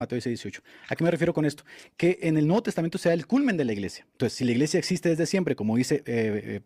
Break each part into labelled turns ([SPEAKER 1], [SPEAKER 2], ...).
[SPEAKER 1] Mateo 16:18. ¿A qué me refiero con esto? Que en el Nuevo Testamento sea el culmen de la iglesia. Entonces, si la iglesia existe desde siempre, como dice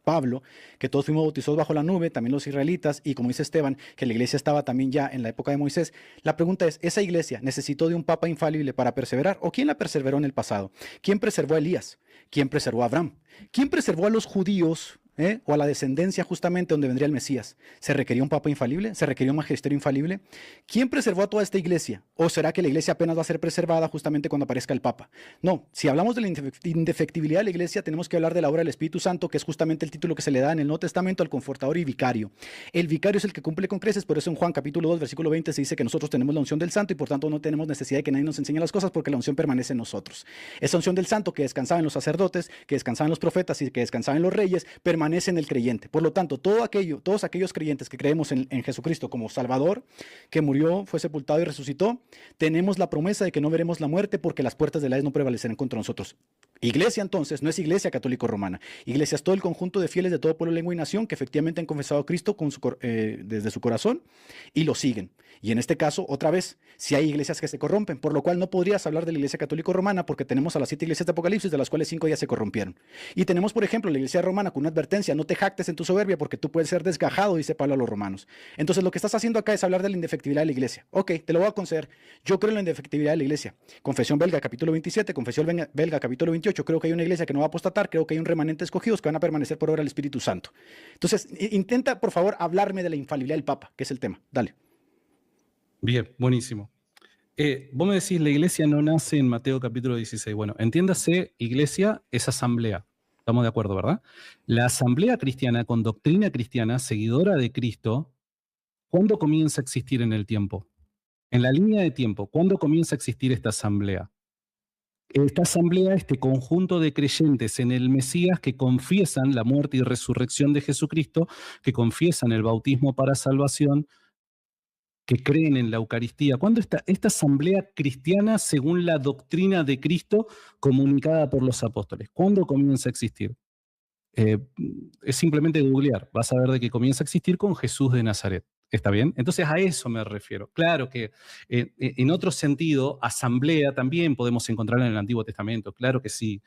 [SPEAKER 1] Pablo, que todos fuimos bautizados bajo la nube, también los israelitas, y como dice Esteban, que la iglesia estaba también ya en la época de Moisés, la pregunta es, ¿esa iglesia necesitó de un papa infalible para perseverar? ¿O quién la perseveró en el pasado? ¿Quién preservó a Elías? ¿Quién preservó a Abraham? ¿Quién preservó a los judíos? O a la descendencia justamente donde vendría el Mesías. ¿Se requería un papa infalible? ¿Se requería un magisterio infalible? ¿Quién preservó a toda esta iglesia? ¿O será que la iglesia apenas va a ser preservada justamente cuando aparezca el papa? No, si hablamos de la indefectibilidad de la iglesia, tenemos que hablar de la obra del Espíritu Santo, que es justamente el título que se le da en el Nuevo Testamento al confortador y vicario. El vicario es el que cumple con creces, por eso en Juan capítulo 2, versículo 20 se dice que nosotros tenemos la unción del Santo y por tanto no tenemos necesidad de que nadie nos enseñe las cosas porque la unción permanece en nosotros. Esa unción del Santo que descansaba en los sacerdotes, que descansaba en los profetas y que descansaba en los reyes, permanece en el creyente. Por lo tanto, todos aquellos creyentes que creemos en Jesucristo como Salvador, que murió, fue sepultado y resucitó, tenemos la promesa de que no veremos la muerte porque las puertas del Hades no prevalecerán contra nosotros. Iglesia, entonces, no es iglesia católico-romana. Iglesia es todo el conjunto de fieles de todo pueblo, lengua y nación que efectivamente han confesado a Cristo desde su corazón y lo siguen. Y en este caso, otra vez, si hay iglesias que se corrompen, por lo cual no podrías hablar de la iglesia católico-romana porque tenemos a las 7 iglesias de Apocalipsis, de las cuales 5 ya se corrompieron. Y tenemos, por ejemplo, la iglesia romana con una advertencia: no te jactes en tu soberbia porque tú puedes ser desgajado, dice Pablo a los romanos. Entonces, lo que estás haciendo acá es hablar de la indefectibilidad de la iglesia. Ok, te lo voy a conceder. Yo creo en la indefectibilidad de la iglesia. Confesión belga, capítulo 27, confesión belga, capítulo 28. Creo que hay una iglesia que no va a apostatar, creo que hay un remanente escogidos que van a permanecer por obra del Espíritu Santo. Entonces, intenta, por favor, hablarme de la infalibilidad del Papa, que es el tema. Dale.
[SPEAKER 2] Bien, buenísimo. Vos me decís, la iglesia no nace en Mateo capítulo 16. Bueno, entiéndase, iglesia es asamblea. Estamos de acuerdo, ¿verdad? La asamblea cristiana con doctrina cristiana, seguidora de Cristo, ¿cuándo comienza a existir en el tiempo? En la línea de tiempo, ¿cuándo comienza a existir esta asamblea? Esta asamblea, este conjunto de creyentes en el Mesías que confiesan la muerte y resurrección de Jesucristo, que confiesan el bautismo para salvación, que creen en la Eucaristía. ¿Cuándo esta asamblea cristiana según la doctrina de Cristo comunicada por los apóstoles? ¿Cuándo comienza a existir? Es simplemente googlear. Vas a ver de que comienza a existir con Jesús de Nazaret. ¿Está bien? Entonces a eso me refiero. Claro que en otro sentido, asamblea también podemos encontrarla en el Antiguo Testamento. Claro que sí.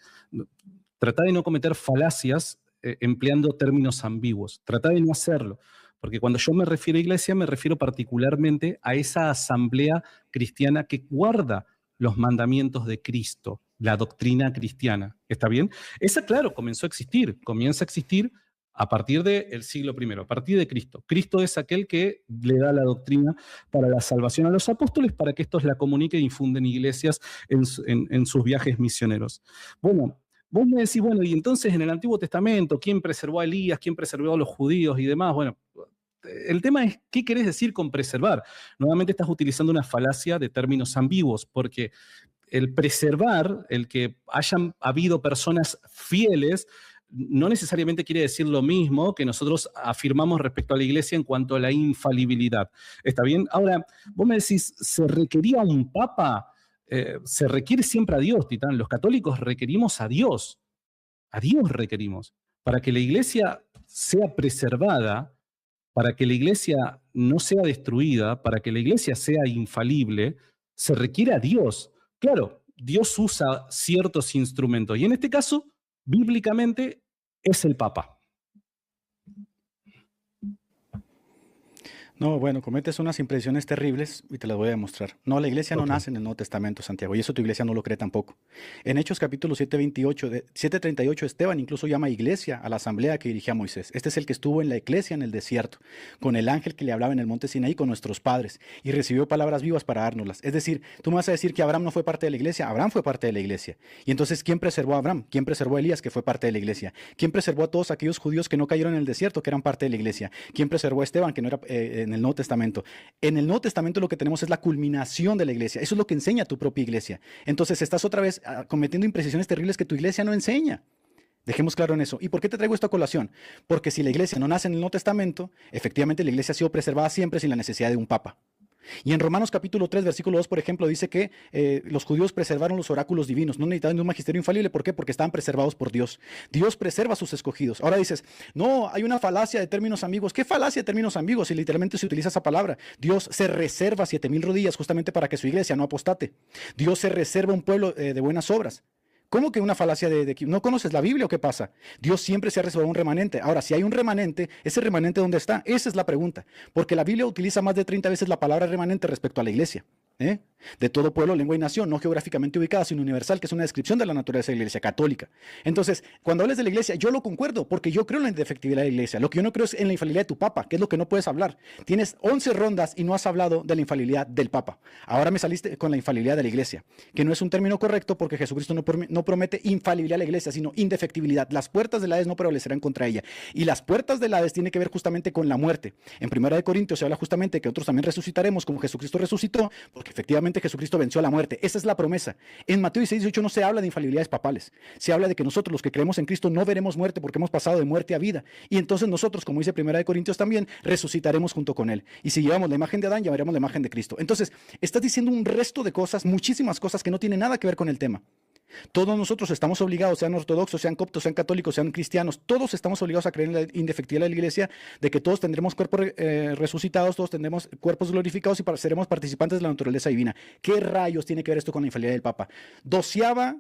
[SPEAKER 2] Trata de no cometer falacias empleando términos ambiguos. Trata de no hacerlo. Porque cuando yo me refiero a iglesia, me refiero particularmente a esa asamblea cristiana que guarda los mandamientos de Cristo, la doctrina cristiana. ¿Está bien? Esa, claro, comenzó a existir. Comienza a existir a partir del siglo I, a partir de Cristo. Cristo es aquel que le da la doctrina para la salvación a los apóstoles para que estos la comuniquen y funden iglesias en sus viajes misioneros. Bueno, vos me decís, bueno, y entonces en el Antiguo Testamento, ¿quién preservó a Elías? ¿Quién preservó a los judíos y demás? Bueno, el tema es, ¿qué querés decir con preservar? Nuevamente estás utilizando una falacia de términos ambiguos, porque el preservar, el que hayan habido personas fieles, no necesariamente quiere decir lo mismo que nosotros afirmamos respecto a la iglesia en cuanto a la infalibilidad. ¿Está bien? Ahora, vos me decís, ¿se requería un papa? Se requiere siempre a Dios, Titán. Los católicos requerimos a Dios requerimos. Para que la iglesia sea preservada, para que la iglesia no sea destruida, para que la iglesia sea infalible, se requiere a Dios. Claro, Dios usa ciertos instrumentos y en este caso, bíblicamente, es el Papa.
[SPEAKER 1] No, bueno, cometes unas impresiones terribles y te las voy a demostrar. No, la iglesia no nace en el Nuevo Testamento, Santiago, y eso tu iglesia no lo cree tampoco. En Hechos capítulo 7:38, Esteban incluso llama iglesia a la asamblea que dirigía Moisés. Este es el que estuvo en la iglesia en el desierto, con el ángel que le hablaba en el monte Sinaí con nuestros padres, y recibió palabras vivas para dárnoslas. Es decir, tú me vas a decir que Abraham no fue parte de la iglesia. Abraham fue parte de la iglesia. Y entonces, ¿quién preservó a Abraham? ¿Quién preservó a Elías, que fue parte de la iglesia? ¿Quién preservó a todos aquellos judíos que no cayeron en el desierto, que eran parte de la iglesia? ¿Quién preservó a Esteban, que no era en el Nuevo Testamento? En el Nuevo Testamento lo que tenemos es la culminación de la iglesia. Eso es lo que enseña tu propia iglesia. Entonces estás otra vez cometiendo imprecisiones terribles que tu iglesia no enseña. Dejemos claro en eso. ¿Y por qué te traigo esto a colación? Porque si la iglesia no nace en el Nuevo Testamento, efectivamente la iglesia ha sido preservada siempre sin la necesidad de un papa. Y en Romanos capítulo 3, versículo 2, por ejemplo, dice que los judíos preservaron los oráculos divinos, no necesitaban de un magisterio infalible. ¿Por qué? Porque estaban preservados por Dios. Dios preserva a sus escogidos. Ahora dices, no, hay una falacia de términos ambiguos. ¿Qué falacia de términos ambiguos? Si literalmente se utiliza esa palabra. Dios se reserva 7,000 rodillas justamente para que su iglesia no apostate. Dios se reserva un pueblo de buenas obras. ¿Cómo que una falacia ¿No conoces la Biblia o qué pasa? Dios siempre se ha reservado un remanente. Ahora, si hay un remanente, ¿ese remanente dónde está? Esa es la pregunta. Porque la Biblia utiliza más de 30 veces la palabra remanente respecto a la iglesia. De todo pueblo, lengua y nación, no geográficamente ubicada, sino universal, que es una descripción de la naturaleza de la iglesia católica. Entonces, cuando hables de la iglesia, yo lo concuerdo, porque yo creo en la indefectibilidad de la iglesia. Lo que yo no creo es en la infalibilidad de tu papa, que es lo que no puedes hablar. Tienes 11 rondas y no has hablado de la infalibilidad del papa. Ahora me saliste con la infalibilidad de la iglesia, que no es un término correcto porque Jesucristo no promete infalibilidad a la iglesia, sino indefectibilidad. Las puertas del Hades no prevalecerán contra ella. Y las puertas del Hades tienen que ver justamente con la muerte. En 1 Corintios se habla justamente que nosotros también resucitaremos como Jesucristo resucitó, porque efectivamente Jesucristo venció a la muerte. Esa es la promesa. En Mateo 16:18 no se habla de infalibilidades papales. Se habla de que nosotros, los que creemos en Cristo, no veremos muerte porque hemos pasado de muerte a vida. Y entonces nosotros, como dice 1 Corintios también, resucitaremos junto con Él. Y si llevamos la imagen de Adán, llevaremos la imagen de Cristo. Entonces, estás diciendo un resto de cosas, muchísimas cosas que no tienen nada que ver con el tema. Todos nosotros estamos obligados, sean ortodoxos, sean coptos, sean católicos, sean cristianos, todos estamos obligados a creer en la indefectibilidad de la iglesia, de que todos tendremos cuerpos resucitados, todos tendremos cuerpos glorificados y seremos participantes de la naturaleza divina. ¿Qué rayos tiene que ver esto con la infalibilidad del Papa? Doceava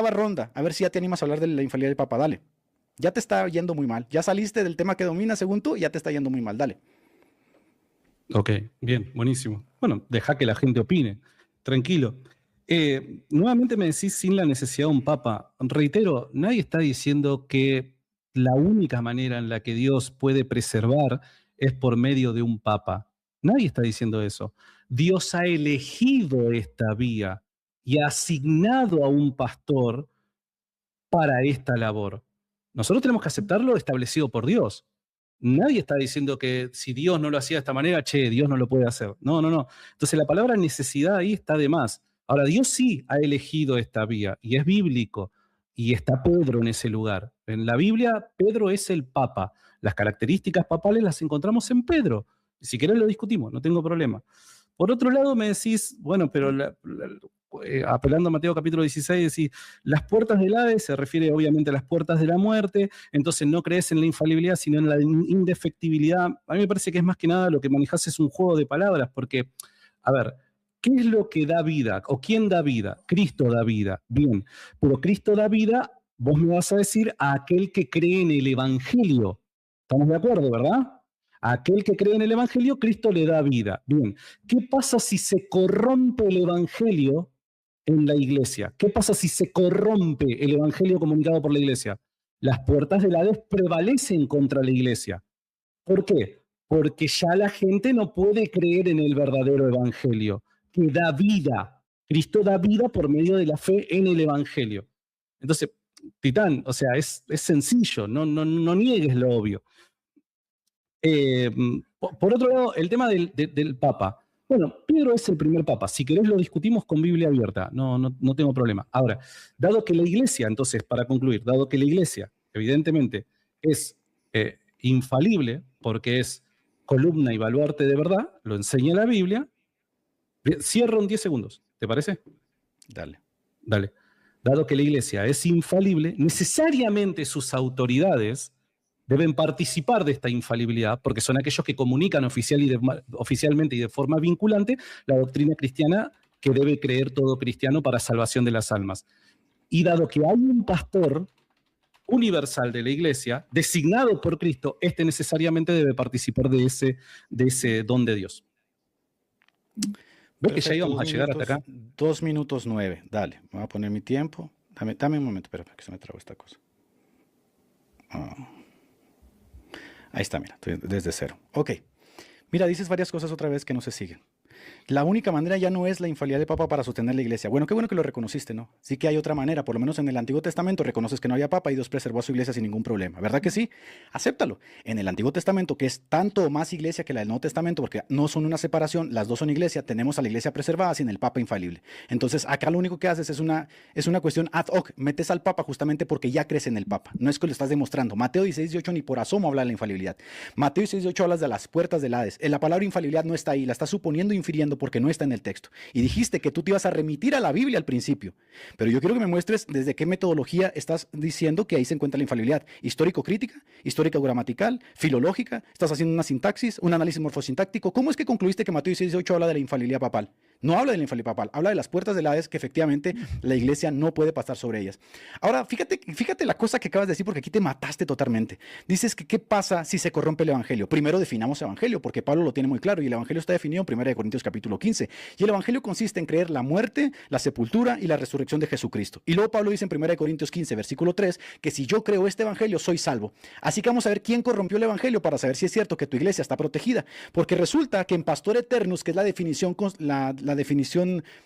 [SPEAKER 1] ronda, a ver si ya te animas a hablar de la infalibilidad del Papa, dale. Ya te está yendo muy mal, ya saliste del tema que domina según tú y ya te está yendo muy mal, dale.
[SPEAKER 2] Ok, bien, buenísimo. Bueno, deja que la gente opine, tranquilo. Nuevamente me decís sin la necesidad de un papa. Reitero, nadie está diciendo que la única manera en la que Dios puede preservar es por medio de un papa. Nadie está diciendo eso. Dios ha elegido esta vía y ha asignado a un pastor para esta labor. Nosotros tenemos que aceptarlo establecido por Dios. Nadie está diciendo que si Dios no lo hacía de esta manera, Dios no lo puede hacer. No, no, no. Entonces la palabra necesidad ahí está de más. Ahora, Dios sí ha elegido esta vía y es bíblico y está Pedro en ese lugar. En la Biblia, Pedro es el Papa. Las características papales las encontramos en Pedro. Si querés lo discutimos, no tengo problema. Por otro lado, me decís, bueno, pero apelando a Mateo capítulo 16, decís, las puertas del Hades se refiere obviamente a las puertas de la muerte, entonces no crees en la infalibilidad, sino en la indefectibilidad. A mí me parece que es más que nada lo que manejás es un juego de palabras, porque, a ver, ¿qué es lo que da vida? ¿O quién da vida? Cristo da vida. Bien, pero Cristo da vida, vos me vas a decir, a aquel que cree en el Evangelio. ¿Estamos de acuerdo, verdad? A aquel que cree en el Evangelio, Cristo le da vida. Bien, ¿qué pasa si se corrompe el Evangelio en la iglesia? ¿Qué pasa si se corrompe el Evangelio comunicado por la iglesia? Las puertas del Hades prevalecen contra la iglesia. ¿Por qué? Porque ya la gente no puede creer en el verdadero Evangelio, que da vida. Cristo da vida por medio de la fe en el Evangelio. Entonces, Titán, o sea, es sencillo, no niegues lo obvio. Por otro lado, el tema del Papa. Bueno, Pedro es el primer Papa. Si querés lo discutimos con Biblia abierta. No tengo problema. Ahora, dado que la Iglesia, entonces, para concluir, dado que la Iglesia, evidentemente, es infalible, porque es columna y baluarte de verdad, lo enseña la Biblia. Cierro en 10 segundos. ¿Te parece?
[SPEAKER 1] Dale.
[SPEAKER 2] Dale. Dado que la Iglesia es infalible, necesariamente sus autoridades deben participar de esta infalibilidad, porque son aquellos que comunican oficialmente y de forma vinculante la doctrina cristiana que debe creer todo cristiano para salvación de las almas. Y dado que hay un pastor universal de la iglesia, designado por Cristo, este necesariamente debe participar de ese don de Dios. ¿Ves que ya íbamos a llegar hasta acá?
[SPEAKER 1] 2 minutos 9, dale, voy a poner mi tiempo. Dame un momento, espera, que se me trabó esta cosa. Ahí está, mira, estoy desde cero. Ok. Mira, dices varias cosas otra vez que no se siguen. La única manera ya no es la infalibilidad del Papa para sostener la iglesia. Bueno, qué bueno que lo reconociste, ¿no? Sí que hay otra manera, por lo menos en el Antiguo Testamento reconoces que no había Papa y Dios preservó a su iglesia sin ningún problema. ¿Verdad que sí? Acéptalo. En el Antiguo Testamento, que es tanto más iglesia que la del Nuevo Testamento, porque no son una separación, las dos son iglesia, tenemos a la iglesia preservada sin el Papa infalible. Entonces, acá lo único que haces es una cuestión ad hoc. Metes al Papa justamente porque ya crees en el Papa. No es que lo estás demostrando. Mateo 16:18 ni por asomo habla de la infalibilidad. Mateo 16:18 hablas de las puertas del Hades. La palabra infalibilidad no está ahí, la estás suponiendo refiriendo porque no está en el texto. Y dijiste que tú te ibas a remitir a la Biblia al principio. Pero yo quiero que me muestres desde qué metodología estás diciendo que ahí se encuentra la infalibilidad. Histórico-crítica, histórico-gramatical, filológica, estás haciendo una sintaxis, un análisis morfosintáctico. ¿Cómo es que concluiste que Mateo 16:8 habla de la infalibilidad papal? No habla de la infalibilidad papal, habla de las puertas del Hades que efectivamente la iglesia no puede pasar sobre ellas. Ahora, fíjate la cosa que acabas de decir porque aquí te mataste totalmente. Dices que qué pasa si se corrompe el evangelio. Primero definamos evangelio porque Pablo lo tiene muy claro y el evangelio está definido en 1 Corintios capítulo 15. Y el evangelio consiste en creer la muerte, la sepultura y la resurrección de Jesucristo. Y luego Pablo dice en 1 Corintios 15, versículo 3, que si yo creo este evangelio soy salvo. Así que vamos a ver quién corrompió el evangelio para saber si es cierto que tu iglesia está protegida. Porque resulta que en Pastor Eternus, que es la definición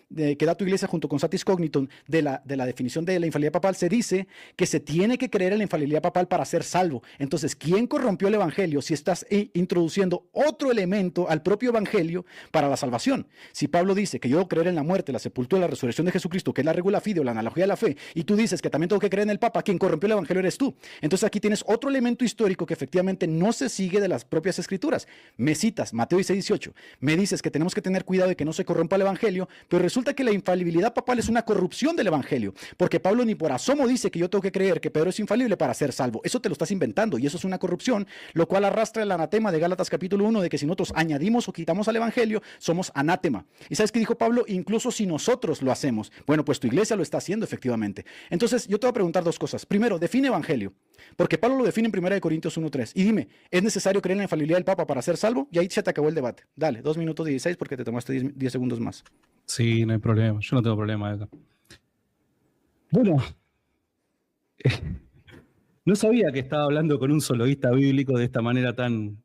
[SPEAKER 1] que da tu iglesia junto con Satis Cognitum de la definición de la infalibilidad papal, se dice que se tiene que creer en la infalibilidad papal para ser salvo. Entonces, ¿quién corrompió el evangelio si estás introduciendo otro elemento al propio evangelio para la salvación? Si Pablo dice que yo debo creer en la muerte, la sepultura, la resurrección de Jesucristo, que es la regula fide o la analogía de la fe, y tú dices que también tengo que creer en el Papa, quien corrompió el evangelio eres tú. Entonces aquí tienes otro elemento histórico que efectivamente no se sigue de las propias escrituras. Me citas Mateo 16:18, me dices que tenemos que tener cuidado de que no se corrompa el evangelio, pero resulta que la infalibilidad papal es una corrupción del evangelio, porque Pablo ni por asomo dice que yo tengo que creer que Pedro es infalible para ser salvo. Eso te lo estás inventando y eso es una corrupción, lo cual arrastra el anatema de Gálatas capítulo 1 de que si nosotros añadimos o quitamos al evangelio, somos anátema. ¿Y sabes qué dijo Pablo? Incluso si nosotros lo hacemos. Bueno, pues tu iglesia lo está haciendo efectivamente. Entonces yo te voy a preguntar dos cosas. Primero, define evangelio, porque Pablo lo define en 1 Corintios 1:3. Y dime, ¿es necesario creer en la infalibilidad del Papa para ser salvo? Y ahí se te acabó el debate. Dale, 2 minutos 16 porque te tomaste 10 segundos más.
[SPEAKER 2] Sí, no hay problema. Yo no tengo problema, Edgar. Bueno, no sabía que estaba hablando con un soloísta bíblico de esta manera tan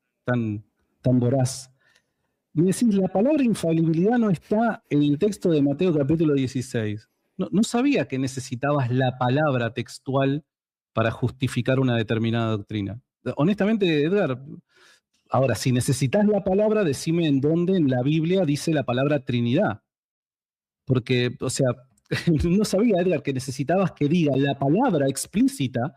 [SPEAKER 2] voraz. Me decís, la palabra infalibilidad no está en el texto de Mateo capítulo 16. No sabía que necesitabas la palabra textual para justificar una determinada doctrina. Honestamente, Edgar, ahora, si necesitas la palabra, decime en dónde en la Biblia dice la palabra Trinidad. Porque, o sea, no sabía, Edgar, que necesitabas que diga la palabra explícita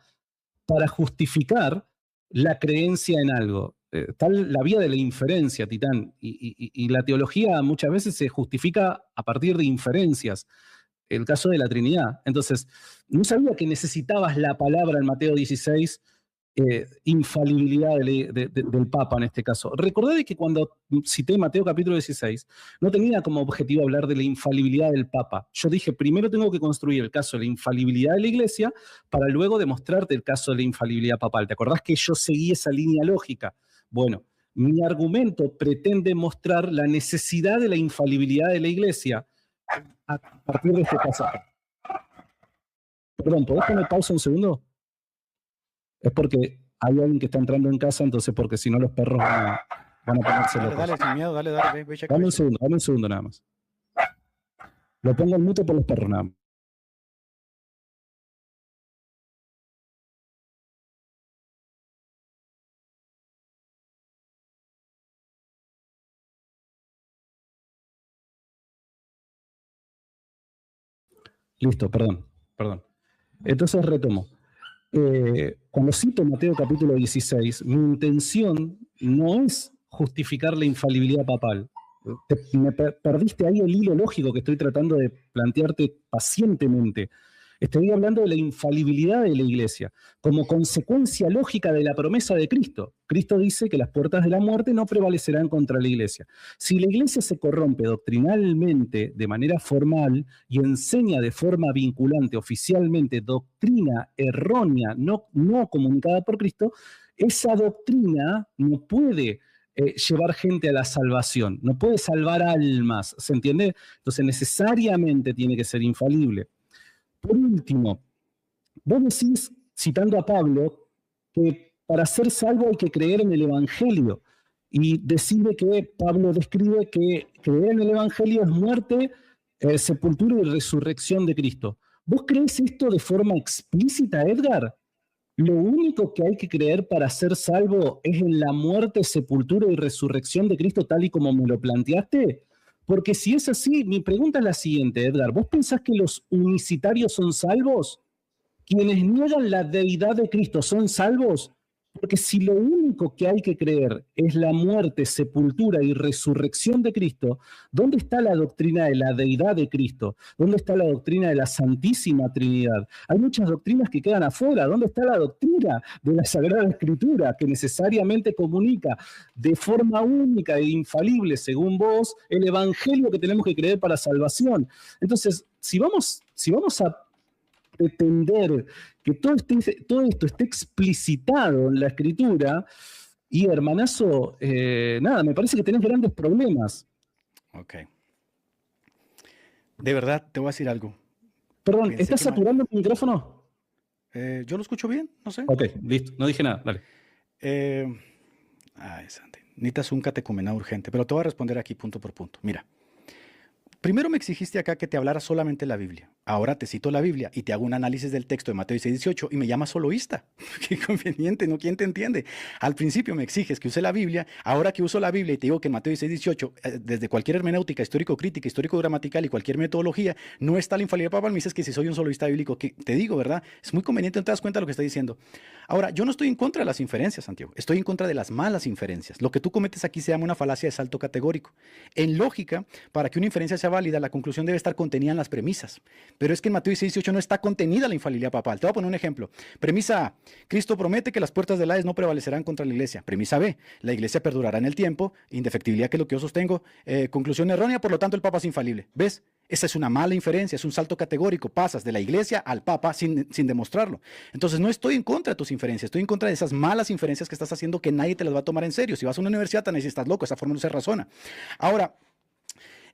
[SPEAKER 2] para justificar la creencia en algo. Está la vía de la inferencia, Titán, y la teología muchas veces se justifica a partir de inferencias. El caso de la Trinidad. Entonces, no sabía que necesitabas la palabra en Mateo 16, infalibilidad del Papa en este caso. Recordad que cuando cité Mateo capítulo 16, no tenía como objetivo hablar de la infalibilidad del Papa. Yo dije, primero tengo que construir el caso de la infalibilidad de la Iglesia para luego demostrarte el caso de la infalibilidad papal. ¿Te acordás que yo seguí esa línea lógica? Bueno, mi argumento pretende mostrar la necesidad de la infalibilidad de la Iglesia a partir de este pasaje. Perdón, ¿podés poner pausa un segundo? Es porque hay alguien que está entrando en casa, entonces porque si no los perros van a ponerse locos.
[SPEAKER 1] Dale, sin miedo, dale, ve,
[SPEAKER 2] Dame un segundo nada más. Lo pongo en mute por los perros nada más. Listo, perdón. Entonces retomo. Cuando cito Mateo capítulo 16, mi intención no es justificar la infalibilidad papal. Me perdiste ahí el hilo lógico que estoy tratando de plantearte pacientemente. Estoy hablando de la infalibilidad de la Iglesia como consecuencia lógica de la promesa de Cristo. Cristo dice que las puertas de la muerte no prevalecerán contra la Iglesia. Si la Iglesia se corrompe doctrinalmente de manera formal y enseña de forma vinculante oficialmente doctrina errónea, no comunicada por Cristo, esa doctrina no puede llevar gente a la salvación, no puede salvar almas, ¿se entiende? Entonces necesariamente tiene que ser infalible. Por último, vos decís, citando a Pablo, que para ser salvo hay que creer en el Evangelio. Y decide que Pablo describe que creer en el Evangelio es muerte, sepultura y resurrección de Cristo. ¿Vos creés esto de forma explícita, Edgar? ¿Lo único que hay que creer para ser salvo es en la muerte, sepultura y resurrección de Cristo tal y como me lo planteaste? Porque si es así, mi pregunta es la siguiente, Edgar. ¿Vos pensás que los unicitarios son salvos? ¿Quienes niegan la deidad de Cristo son salvos? Porque si lo único que hay que creer es la muerte, sepultura y resurrección de Cristo, ¿dónde está la doctrina de la deidad de Cristo? ¿Dónde está la doctrina de la Santísima Trinidad? Hay muchas doctrinas que quedan afuera. ¿Dónde está la doctrina de la Sagrada Escritura que necesariamente comunica de forma única e infalible, según vos, el evangelio que tenemos que creer para salvación? Entonces, si vamos a pretender que todo esto esté explicitado en la Escritura, y hermanazo, nada, me parece que tenés grandes problemas.
[SPEAKER 1] Ok. De verdad, te voy a decir algo.
[SPEAKER 2] Perdón,
[SPEAKER 1] Pensé
[SPEAKER 2] ¿estás
[SPEAKER 1] que
[SPEAKER 2] saturando mi micrófono?
[SPEAKER 1] yo lo escucho bien, no sé.
[SPEAKER 2] Ok, listo, no dije nada, dale.
[SPEAKER 1] Santi, necesitas un catecumenado urgente, pero te voy a responder aquí punto por punto. Mira, primero me exigiste acá que te hablara solamente la Biblia. Ahora te cito la Biblia y te hago un análisis del texto de Mateo 6:18 y me llamas soloísta. Qué conveniente, ¿no? ¿Quién te entiende? Al principio me exiges que use la Biblia, ahora que uso la Biblia y te digo que en Mateo 6:18, desde cualquier hermenéutica, histórico-crítica, histórico-gramatical y cualquier metodología, no está la infalibilidad papal, me dices que si soy un soloísta bíblico, que te digo, ¿verdad? Es muy conveniente, no te das cuenta de lo que estoy diciendo. Ahora, yo no estoy en contra de las inferencias, Santiago, estoy en contra de las malas inferencias. Lo que tú cometes aquí se llama una falacia de salto categórico. En lógica, para que una inferencia sea válida, la conclusión debe estar contenida en las premisas. Pero es que en Mateo 6:18 no está contenida la infalibilidad papal. Te voy a poner un ejemplo. Premisa A, Cristo promete que las puertas del Hades no prevalecerán contra la iglesia. Premisa B, la iglesia perdurará en el tiempo, indefectibilidad que es lo que yo sostengo. Conclusión errónea, por lo tanto el Papa es infalible. ¿Ves? Esa es una mala inferencia, es un salto categórico. Pasas de la iglesia al Papa sin demostrarlo. Entonces no estoy en contra de tus inferencias, estoy en contra de esas malas inferencias que estás haciendo que nadie te las va a tomar en serio. Si vas a una universidad, te dices, estás loco, esa forma no se razona. Ahora,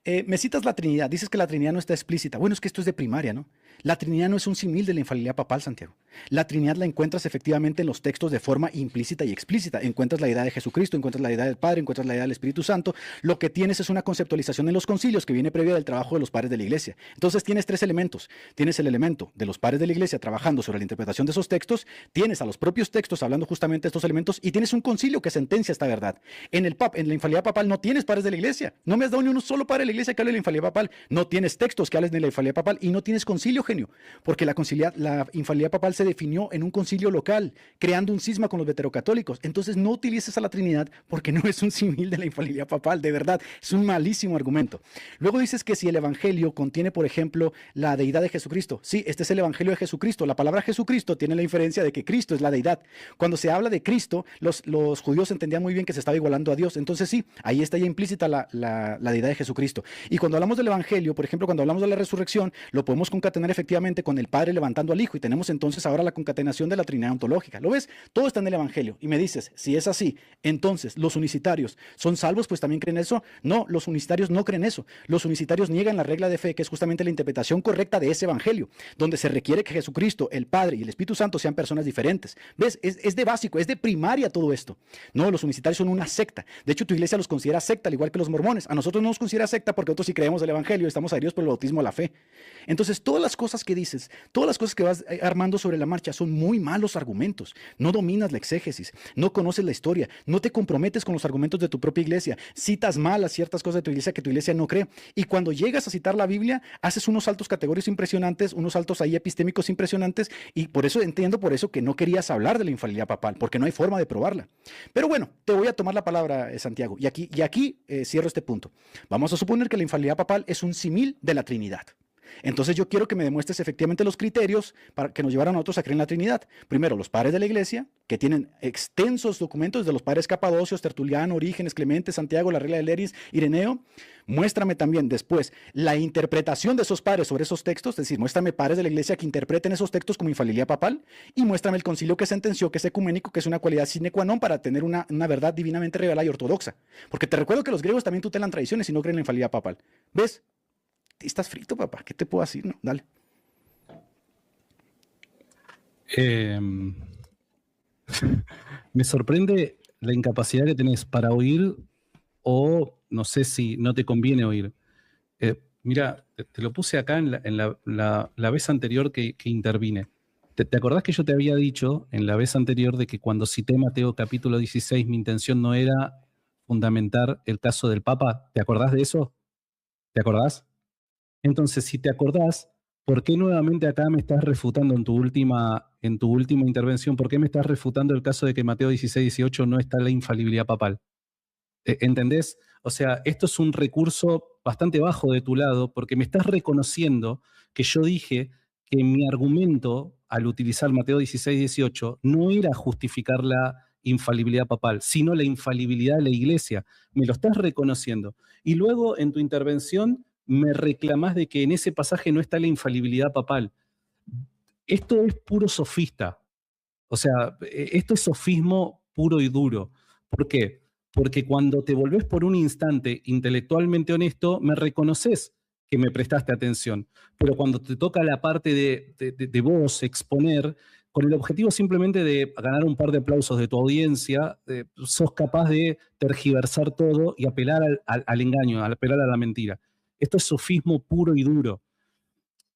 [SPEAKER 1] me citas la Trinidad, dices que la Trinidad no está explícita. Bueno, es que esto es de primaria, ¿no? La Trinidad no es un símil de la infalibilidad papal, Santiago. La Trinidad la encuentras efectivamente en los textos de forma implícita y explícita. Encuentras la deidad de Jesucristo, encuentras la deidad del Padre, encuentras la deidad del Espíritu Santo. Lo que tienes es una conceptualización en los concilios que viene previa del trabajo de los padres de la Iglesia. Entonces tienes tres elementos. Tienes el elemento de los padres de la Iglesia trabajando sobre la interpretación de esos textos, tienes a los propios textos hablando justamente de estos elementos y tienes un concilio que sentencia esta verdad. En la infalibilidad papal no tienes padres de la Iglesia. No me has dado ni un solo padre de la Iglesia que hable de la infalibilidad papal. No tienes textos que hablen de la infalibilidad papal y no tienes concilio, genio, porque la infalibilidad papal se definió en un concilio local, creando un cisma con los veterocatólicos. Entonces no utilices a la Trinidad porque no es un símil de la infalibilidad papal, de verdad, es un malísimo argumento. Luego dices que si el Evangelio contiene, por ejemplo, la deidad de Jesucristo. Sí, este es el Evangelio de Jesucristo. La palabra Jesucristo tiene la inferencia de que Cristo es la deidad. Cuando se habla de Cristo, los judíos entendían muy bien que se estaba igualando a Dios. Entonces sí, ahí está ya implícita la deidad de Jesucristo. Y cuando hablamos del Evangelio, por ejemplo, cuando hablamos de la resurrección, lo podemos concatenar efectivamente con el Padre levantando al Hijo y tenemos entonces ahora la concatenación de la Trinidad ontológica. ¿Lo ves? Todo está en el Evangelio. Y me dices, si es así, entonces los unicitarios son salvos, pues también creen eso. No, los unicitarios no creen eso. Los unicitarios niegan la regla de fe, que es justamente la interpretación correcta de ese Evangelio, donde se requiere que Jesucristo, el Padre y el Espíritu Santo sean personas diferentes. ¿Ves? Es de básico, es de primaria todo esto. No, los unicitarios son una secta. De hecho, tu iglesia los considera secta, al igual que los mormones. A nosotros no nos considera secta porque nosotros sí creemos el Evangelio, estamos adheridos por el bautismo a la fe. Entonces, todas las cosas que dices, todas las cosas que vas armando sobre la marcha son muy malos argumentos. No dominas la exégesis, no conoces la historia, no te comprometes con los argumentos de tu propia iglesia, citas mal a ciertas cosas de tu iglesia que tu iglesia no cree. Y cuando llegas a citar la Biblia, haces unos saltos categóricos impresionantes, unos saltos ahí epistémicos impresionantes, y por eso entiendo que no querías hablar de la infalibilidad papal, porque no hay forma de probarla. Pero bueno, te voy a tomar la palabra, Santiago, y aquí cierro este punto. Vamos a suponer que la infalibilidad papal es un símil de la Trinidad. Entonces yo quiero que me demuestres efectivamente los criterios para que nos llevaran a nosotros a creer en la Trinidad. Primero, los padres de la iglesia, que tienen extensos documentos de los padres Capadocios, Tertuliano, Orígenes, Clemente, Santiago, la regla de Leris, Ireneo. Muéstrame también después la interpretación de esos padres sobre esos textos, es decir, muéstrame padres de la iglesia que interpreten esos textos como infalibilidad papal y muéstrame el concilio que sentenció que es ecuménico, que es una cualidad sine qua non para tener una verdad divinamente revelada y ortodoxa. Porque te recuerdo que los griegos también tutelan tradiciones y no creen en la infalibilidad papal. ¿Ves? Estás frito, papá. ¿Qué te puedo decir? No, dale.
[SPEAKER 2] Me sorprende la incapacidad que tenés para oír, o no sé si no te conviene oír. Mira, te lo puse acá en la vez anterior que intervine. ¿Te acordás que yo te había dicho en la vez anterior de que cuando cité Mateo capítulo 16 mi intención no era fundamentar el caso del Papa? ¿Te acordás de eso? ¿Te acordás? Entonces, si te acordás, ¿por qué nuevamente acá me estás refutando en tu última intervención, por qué me estás refutando el caso de que Mateo 16, 18 no está la infalibilidad papal? ¿Entendés? O sea, esto es un recurso bastante bajo de tu lado porque me estás reconociendo que yo dije que mi argumento al utilizar Mateo 16, 18 no era justificar la infalibilidad papal, sino la infalibilidad de la iglesia. Me lo estás reconociendo. Y luego en tu intervención me reclamás de que en ese pasaje no está la infalibilidad papal. Esto es puro sofista. O sea, esto es sofismo puro y duro. ¿Por qué? Porque cuando te volvés por un instante intelectualmente honesto, me reconoces que me prestaste atención. Pero cuando te toca la parte de vos exponer, con el objetivo simplemente de ganar un par de aplausos de tu audiencia, sos capaz de tergiversar todo y apelar al engaño, apelar a la mentira. Esto es sofismo puro y duro.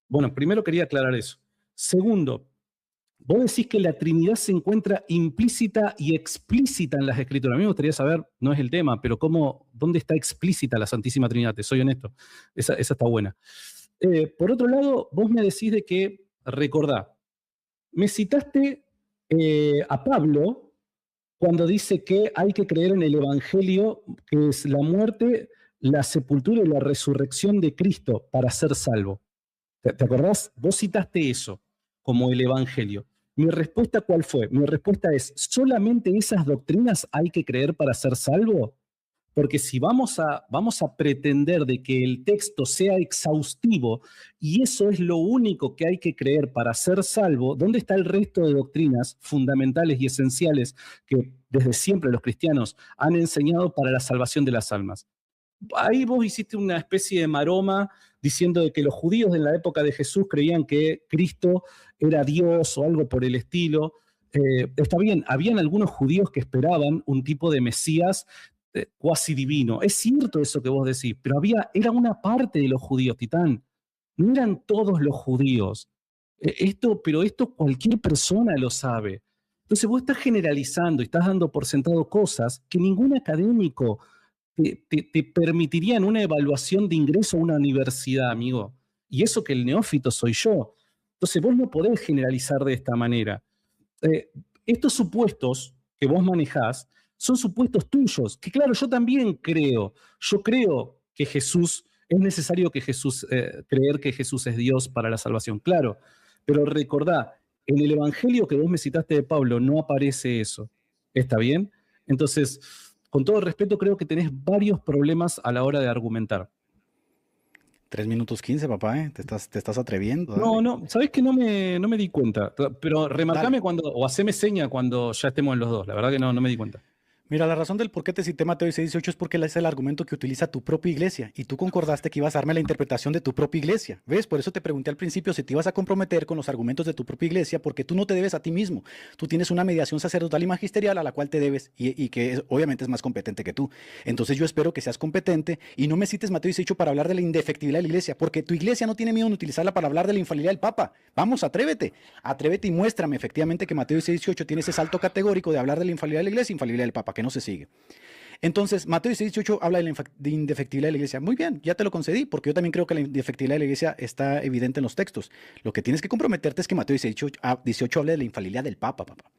[SPEAKER 2] Bueno, primero quería aclarar eso. Segundo, vos decís que la Trinidad se encuentra implícita y explícita en las Escrituras. A mí me gustaría saber, no es el tema, pero ¿dónde está explícita la Santísima Trinidad? Te soy honesto. Esa está buena. Por otro lado, vos me decís de que, recordá, me citaste a Pablo cuando dice que hay que creer en el Evangelio, que es la muerte, la sepultura y la resurrección de Cristo para ser salvo. ¿Te acordás? Vos citaste eso como el Evangelio. Mi respuesta, ¿cuál fue? Mi respuesta es, ¿solamente esas doctrinas hay que creer para ser salvo? Porque si vamos a pretender de que el texto sea exhaustivo y eso es lo único que hay que creer para ser salvo, ¿dónde está el resto de doctrinas fundamentales y esenciales que desde siempre los cristianos han enseñado para la salvación de las almas? Ahí vos hiciste una especie de maroma diciendo de que los judíos en la época de Jesús creían que Cristo era Dios o algo por el estilo. Está bien, habían algunos judíos que esperaban un tipo de Mesías cuasi divino. Es cierto eso que vos decís, pero era una parte de los judíos, Titán. No eran todos los judíos. Pero esto cualquier persona lo sabe. Entonces vos estás generalizando y estás dando por sentado cosas que ningún académico te permitiría en una evaluación de ingreso a una universidad, amigo. Y eso que el neófito soy yo. Entonces vos no podés generalizar de esta manera. Estos supuestos que vos manejás son supuestos tuyos, que claro, yo también creo. Yo creo que Jesús, es necesario que creer que Jesús es Dios para la salvación, claro. Pero recordá, en el Evangelio que vos me citaste de Pablo no aparece eso. ¿Está bien? Entonces, con todo respeto, creo que tenés varios problemas a la hora de argumentar.
[SPEAKER 1] 3 minutos 15, papá, ¿eh? Te estás atreviendo, dale.
[SPEAKER 2] No, sabés que no me di cuenta, pero remarcame
[SPEAKER 1] Dale.
[SPEAKER 2] o haceme seña cuando ya estemos en los dos. La verdad que no me di cuenta.
[SPEAKER 1] Mira, la razón del por qué te cité Mateo 16:18 es porque es el argumento que utiliza tu propia iglesia y tú concordaste que ibas a darme la interpretación de tu propia iglesia. ¿Ves? Por eso te pregunté al principio si te ibas a comprometer con los argumentos de tu propia iglesia, porque tú no te debes a ti mismo. Tú tienes una mediación sacerdotal y magisterial a la cual te debes y que obviamente es más competente que tú. Entonces yo espero que seas competente y no me cites Mateo 18 para hablar de la indefectibilidad de la iglesia, porque tu iglesia no tiene miedo en utilizarla para hablar de la infalibilidad del Papa. Vamos, atrévete y muéstrame efectivamente que Mateo 18 tiene ese salto categórico de hablar de la infalibilidad de la iglesia e infalibilidad del Papa, que no se sigue. Entonces, Mateo 18 habla de indefectibilidad de la iglesia. Muy bien, ya te lo concedí, porque yo también creo que la indefectibilidad de la iglesia está evidente en los textos. Lo que tienes que comprometerte es que Mateo 18 habla de la infalibilidad del Papa, papá.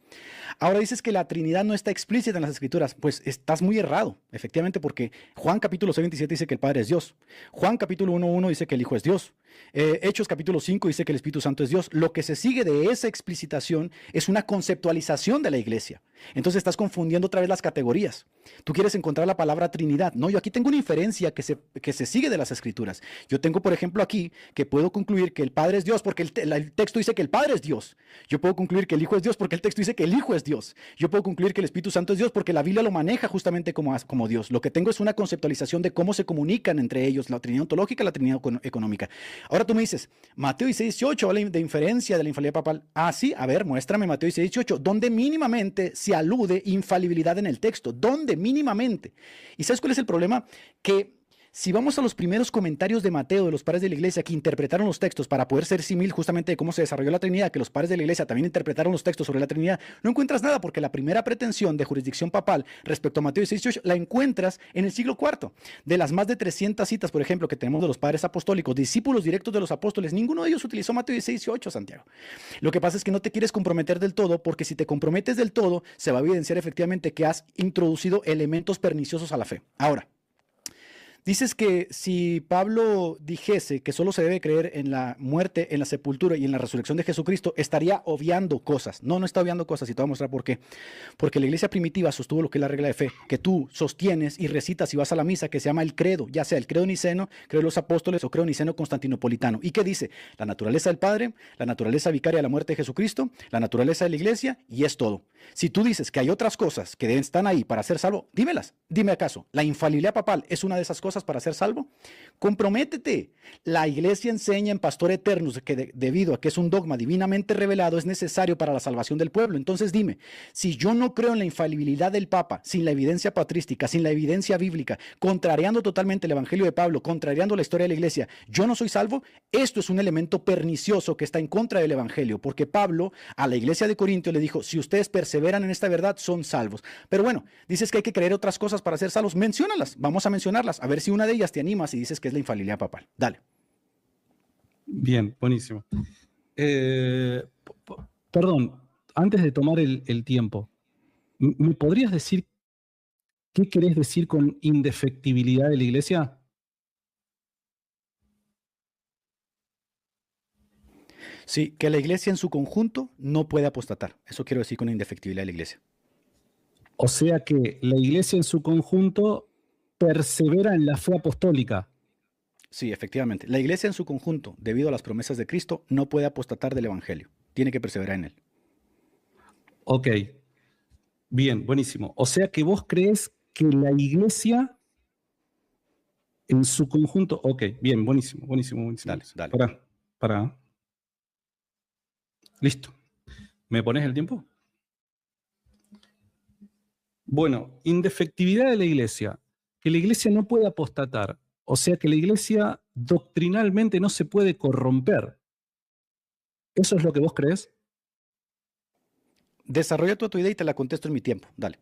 [SPEAKER 1] Ahora dices que la Trinidad no está explícita en las Escrituras. Pues estás muy errado, efectivamente, porque Juan capítulo 6:27 dice que el Padre es Dios. Juan capítulo 1:1 dice que el Hijo es Dios. Hechos capítulo 5 dice que el Espíritu Santo es Dios. Lo que se sigue de esa explicitación es una conceptualización de la iglesia. Entonces estás confundiendo otra vez las categorías. Tú quieres encontrar la palabra Trinidad. No, yo aquí tengo una inferencia que se sigue de las Escrituras. Yo tengo, por ejemplo, aquí que puedo concluir que el Padre es Dios porque el texto dice que el Padre es Dios. Yo puedo concluir que el Hijo es Dios porque el texto dice que el Hijo es Dios. Yo puedo concluir que el Espíritu Santo es Dios porque la Biblia lo maneja justamente como Dios. Lo que tengo es una conceptualización de cómo se comunican entre ellos la Trinidad ontológica y la Trinidad económica. Ahora tú me dices, Mateo 16:18 habla de inferencia de la infalibilidad papal. Ah, sí, a ver, muéstrame Mateo 16:18, donde mínimamente se alude infalibilidad en el texto, donde mínimamente. ¿Y sabes cuál es el problema? Que Si vamos a los primeros comentarios de Mateo, de los padres de la iglesia, que interpretaron los textos para poder ser símil justamente de cómo se desarrolló la Trinidad, que los padres de la iglesia también interpretaron los textos sobre la Trinidad, no encuentras nada, porque la primera pretensión de jurisdicción papal respecto a Mateo 16:8 la encuentras en el siglo IV. De las más de 300 citas, por ejemplo, que tenemos de los padres apostólicos, discípulos directos de los apóstoles, ninguno de ellos utilizó Mateo 16:8, Santiago. Lo que pasa es que no te quieres comprometer del todo, porque si te comprometes del todo, se va a evidenciar efectivamente que has introducido elementos perniciosos a la fe. Ahora, dices que si Pablo dijese que solo se debe creer en la muerte, en la sepultura y en la resurrección de Jesucristo, estaría obviando cosas. No, no está obviando cosas, y te voy a mostrar por qué. Porque la iglesia primitiva sostuvo lo que es la regla de fe, que tú sostienes y recitas y vas a la misa, que se llama el credo, ya sea el credo niceno, credo de los apóstoles o credo niceno constantinopolitano. ¿Y qué dice? La naturaleza del Padre, la naturaleza vicaria de la muerte de Jesucristo, la naturaleza de la iglesia, y es todo. Si tú dices que hay otras cosas que están ahí para ser salvo, dímelas. Dime acaso, ¿la infalibilidad papal es una de esas cosas para ser salvo? Comprométete. La iglesia enseña en Pastor Eternus que debido a que es un dogma divinamente revelado, es necesario para la salvación del pueblo. Entonces dime, si yo no creo en la infalibilidad del Papa, sin la evidencia patrística, sin la evidencia bíblica, contrariando totalmente el Evangelio de Pablo, contrariando la historia de la iglesia, ¿yo no soy salvo? Esto es un elemento pernicioso que está en contra del Evangelio, porque Pablo a la iglesia de Corintio le dijo, si ustedes perseveran en esta verdad, son salvos. Pero bueno, dices que hay que creer otras cosas para ser salvos, menciónalas, vamos a mencionarlas, a ver si una de ellas te animas y dices que es la infalibilidad papal. Dale.
[SPEAKER 2] Bien, buenísimo. Perdón, antes de tomar el tiempo, ¿me podrías decir qué querés decir con indefectibilidad de la iglesia?
[SPEAKER 1] Sí, que la iglesia en su conjunto no puede apostatar. Eso quiero decir con indefectibilidad de la iglesia.
[SPEAKER 2] O sea que la iglesia en su conjunto persevera en la fe apostólica.
[SPEAKER 1] Sí, efectivamente. La iglesia en su conjunto, debido a las promesas de Cristo, no puede apostatar del Evangelio. Tiene que perseverar en él.
[SPEAKER 2] Ok, bien, buenísimo. O sea que vos crees que la iglesia en su conjunto... Ok, bien, buenísimo, buenísimo, buenísimo.
[SPEAKER 1] Dale.
[SPEAKER 2] Para. Listo. ¿Me pones el tiempo? Bueno, indefectividad de la iglesia. Que la iglesia no puede apostatar. O sea que la iglesia doctrinalmente no se puede corromper. ¿Eso es lo que vos crees?
[SPEAKER 1] Desarrolla tu idea y te la contesto en mi tiempo. Dale.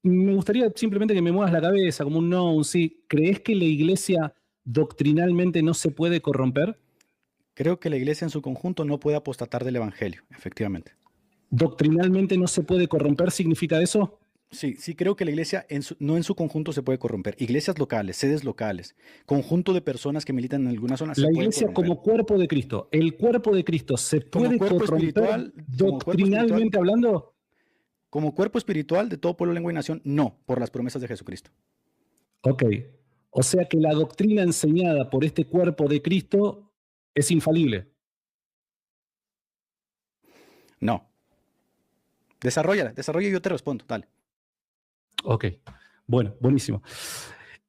[SPEAKER 2] Me gustaría simplemente que me muevas la cabeza como un no, un sí. ¿Crees que la iglesia doctrinalmente no se puede corromper?
[SPEAKER 1] Creo que la iglesia en su conjunto no puede apostatar del Evangelio, efectivamente.
[SPEAKER 2] ¿Doctrinalmente no se puede corromper significa eso?
[SPEAKER 1] Sí, creo que la iglesia no en su conjunto se puede corromper. Iglesias locales, sedes locales, conjunto de personas que militan en alguna zona se
[SPEAKER 2] La
[SPEAKER 1] pueden
[SPEAKER 2] iglesia
[SPEAKER 1] corromper.
[SPEAKER 2] como cuerpo de Cristo, ¿el cuerpo de Cristo se puede corromper doctrinalmente hablando?
[SPEAKER 1] Como cuerpo espiritual de todo pueblo, lengua y nación, no, por las promesas de Jesucristo.
[SPEAKER 2] Ok, o sea que la doctrina enseñada por este cuerpo de Cristo es infalible.
[SPEAKER 1] No. Desarrolla y yo te respondo, dale.
[SPEAKER 2] Ok, bueno, buenísimo.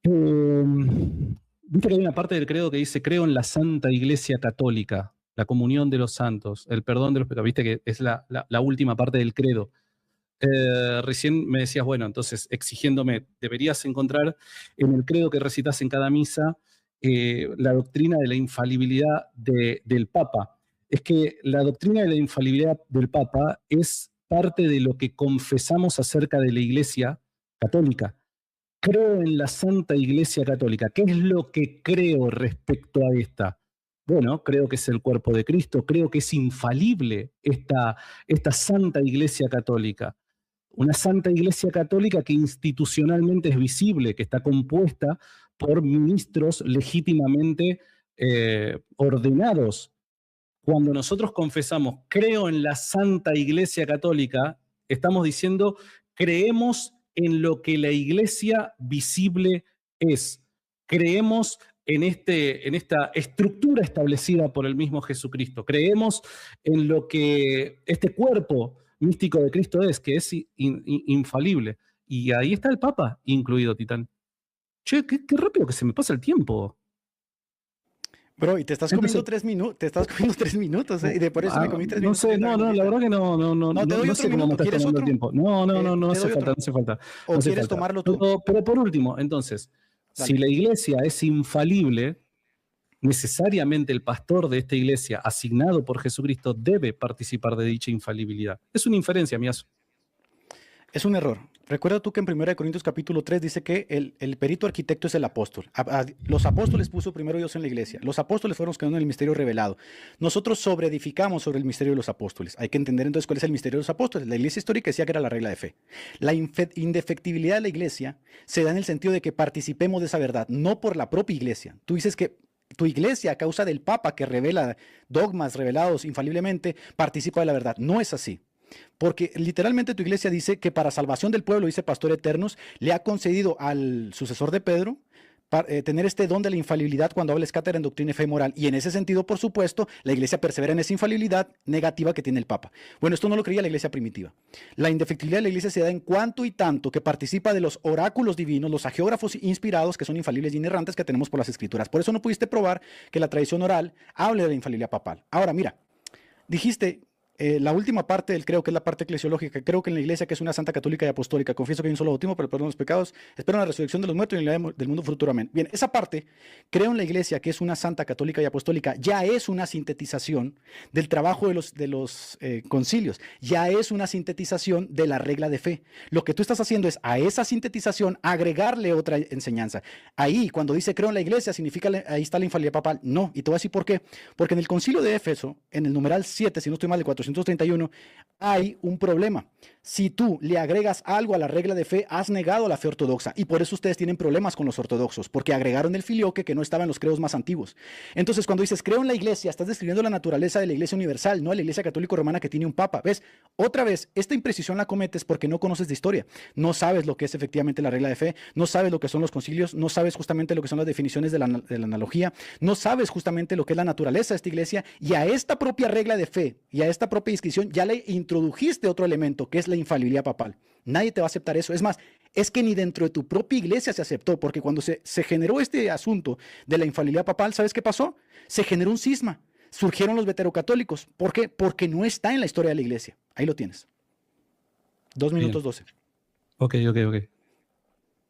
[SPEAKER 2] Viste que hay una parte del credo que dice, creo en la Santa Iglesia Católica, la comunión de los santos, el perdón de los pecados. Viste que es la última parte del credo. Recién me decías, bueno, entonces exigiéndome, deberías encontrar en el credo que recitas en cada misa la doctrina de la infalibilidad del Papa. Es que la doctrina de la infalibilidad del Papa es parte de lo que confesamos acerca de la Iglesia Católica. Creo en la Santa Iglesia Católica. ¿Qué es lo que creo respecto a esta? Bueno, creo que es el cuerpo de Cristo, creo que es infalible esta Santa Iglesia Católica. Una Santa Iglesia Católica que institucionalmente es visible, que está compuesta por ministros legítimamente ordenados. Cuando nosotros confesamos, creo en la Santa Iglesia Católica, estamos diciendo, creemos en lo que la iglesia visible es. Creemos en esta estructura establecida por el mismo Jesucristo. Creemos en lo que este cuerpo místico de Cristo es, que es infalible. Y ahí está el Papa incluido, Titán. Che, qué rápido que se me pasa el tiempo.
[SPEAKER 1] Bro, y te estás comiendo
[SPEAKER 2] Entonces,
[SPEAKER 1] 3 minutos, te estás comiendo 3 minutos, y de por eso me comí tres
[SPEAKER 2] no
[SPEAKER 1] minutos
[SPEAKER 2] sé,
[SPEAKER 1] viendo la
[SPEAKER 2] la
[SPEAKER 1] galleta.
[SPEAKER 2] verdad que
[SPEAKER 1] No, te doy
[SPEAKER 2] no
[SPEAKER 1] otro
[SPEAKER 2] sé cómo me
[SPEAKER 1] minuto.
[SPEAKER 2] estás
[SPEAKER 1] ¿Quieres
[SPEAKER 2] tomando el
[SPEAKER 1] otro?
[SPEAKER 2] tiempo. No
[SPEAKER 1] Te
[SPEAKER 2] hace
[SPEAKER 1] doy
[SPEAKER 2] falta,
[SPEAKER 1] otro.
[SPEAKER 2] no hace falta, no
[SPEAKER 1] ¿O
[SPEAKER 2] hace
[SPEAKER 1] quieres
[SPEAKER 2] falta.
[SPEAKER 1] tomarlo tú?
[SPEAKER 2] Pero por último, entonces, si
[SPEAKER 1] Dale.
[SPEAKER 2] la iglesia es infalible, necesariamente el pastor de esta iglesia, asignado por Jesucristo, debe participar de dicha infalibilidad. Es una inferencia, mías.
[SPEAKER 1] Es un error. Recuerda tú que en 1 Corintios capítulo 3 dice que el perito arquitecto es el apóstol. Los apóstoles puso primero Dios en la iglesia. Los apóstoles fueron los que dieron el misterio revelado. Nosotros sobreedificamos sobre el misterio de los apóstoles. Hay que entender entonces cuál es el misterio de los apóstoles. La iglesia histórica decía que era la regla de fe. La indefectibilidad de la iglesia se da en el sentido de que participemos de esa verdad, no por la propia iglesia. Tú dices que tu iglesia, a causa del Papa que revela dogmas revelados infaliblemente, participa de la verdad. No es así. Porque literalmente tu iglesia dice que para salvación del pueblo, dice Pastor Eternos, le ha concedido al sucesor de Pedro tener este don de la infalibilidad cuando hables cátedra en doctrina y fe moral. Y en ese sentido, por supuesto, la iglesia persevera en esa infalibilidad negativa que tiene el Papa. Bueno, esto no lo creía la iglesia primitiva. La indefectibilidad de la iglesia se da en cuanto y tanto que participa de los oráculos divinos, los agiógrafos inspirados que son infalibles y inerrantes que tenemos por las escrituras. Por eso no pudiste probar que la tradición oral hable de la infalibilidad papal. Ahora, mira, dijiste la última parte, creo que es la parte eclesiológica, creo que en la iglesia que es una santa católica y apostólica, confieso que hay un solo bautismo para el perdón de los pecados, espero la resurrección de los muertos y la del mundo futuro, amén. Bien, esa parte, creo en la iglesia que es una santa católica y apostólica, ya es una sintetización del trabajo de los concilios, ya es una sintetización de la regla de fe. Lo que tú estás haciendo es a esa sintetización agregarle otra enseñanza. Ahí, cuando dice creo en la iglesia, significa ahí está la infalibilidad papal. No, y te voy a decir por qué. Porque en el concilio de Éfeso, en el numeral 7, si no estoy mal, de 431, hay un problema. Si tú le agregas algo a la regla de fe, has negado la fe ortodoxa. Y por eso ustedes tienen problemas con los ortodoxos, porque agregaron el filioque que no estaba en los credos más antiguos. Entonces, cuando dices creo en la iglesia, estás describiendo la naturaleza de la iglesia universal, no de la iglesia católico romana que tiene un papa. ¿Ves? Otra vez, esta imprecisión la cometes porque no conoces de historia. No sabes lo que es efectivamente la regla de fe, no sabes lo que son los concilios, no sabes justamente lo que son las definiciones de la analogía, no sabes justamente lo que es la naturaleza de esta iglesia, y a esta propia regla de fe y a esta propia inscripción ya le introdujiste otro elemento que es la infalibilidad papal. Nadie te va a aceptar eso. Es más, es que ni dentro de tu propia iglesia se aceptó, porque cuando se generó este asunto de la infalibilidad papal, ¿sabes qué pasó? Se generó un cisma. Surgieron los veterocatólicos. ¿Por qué? Porque no está en la historia de la iglesia. Ahí lo tienes. 2 minutos 12.
[SPEAKER 2] Ok.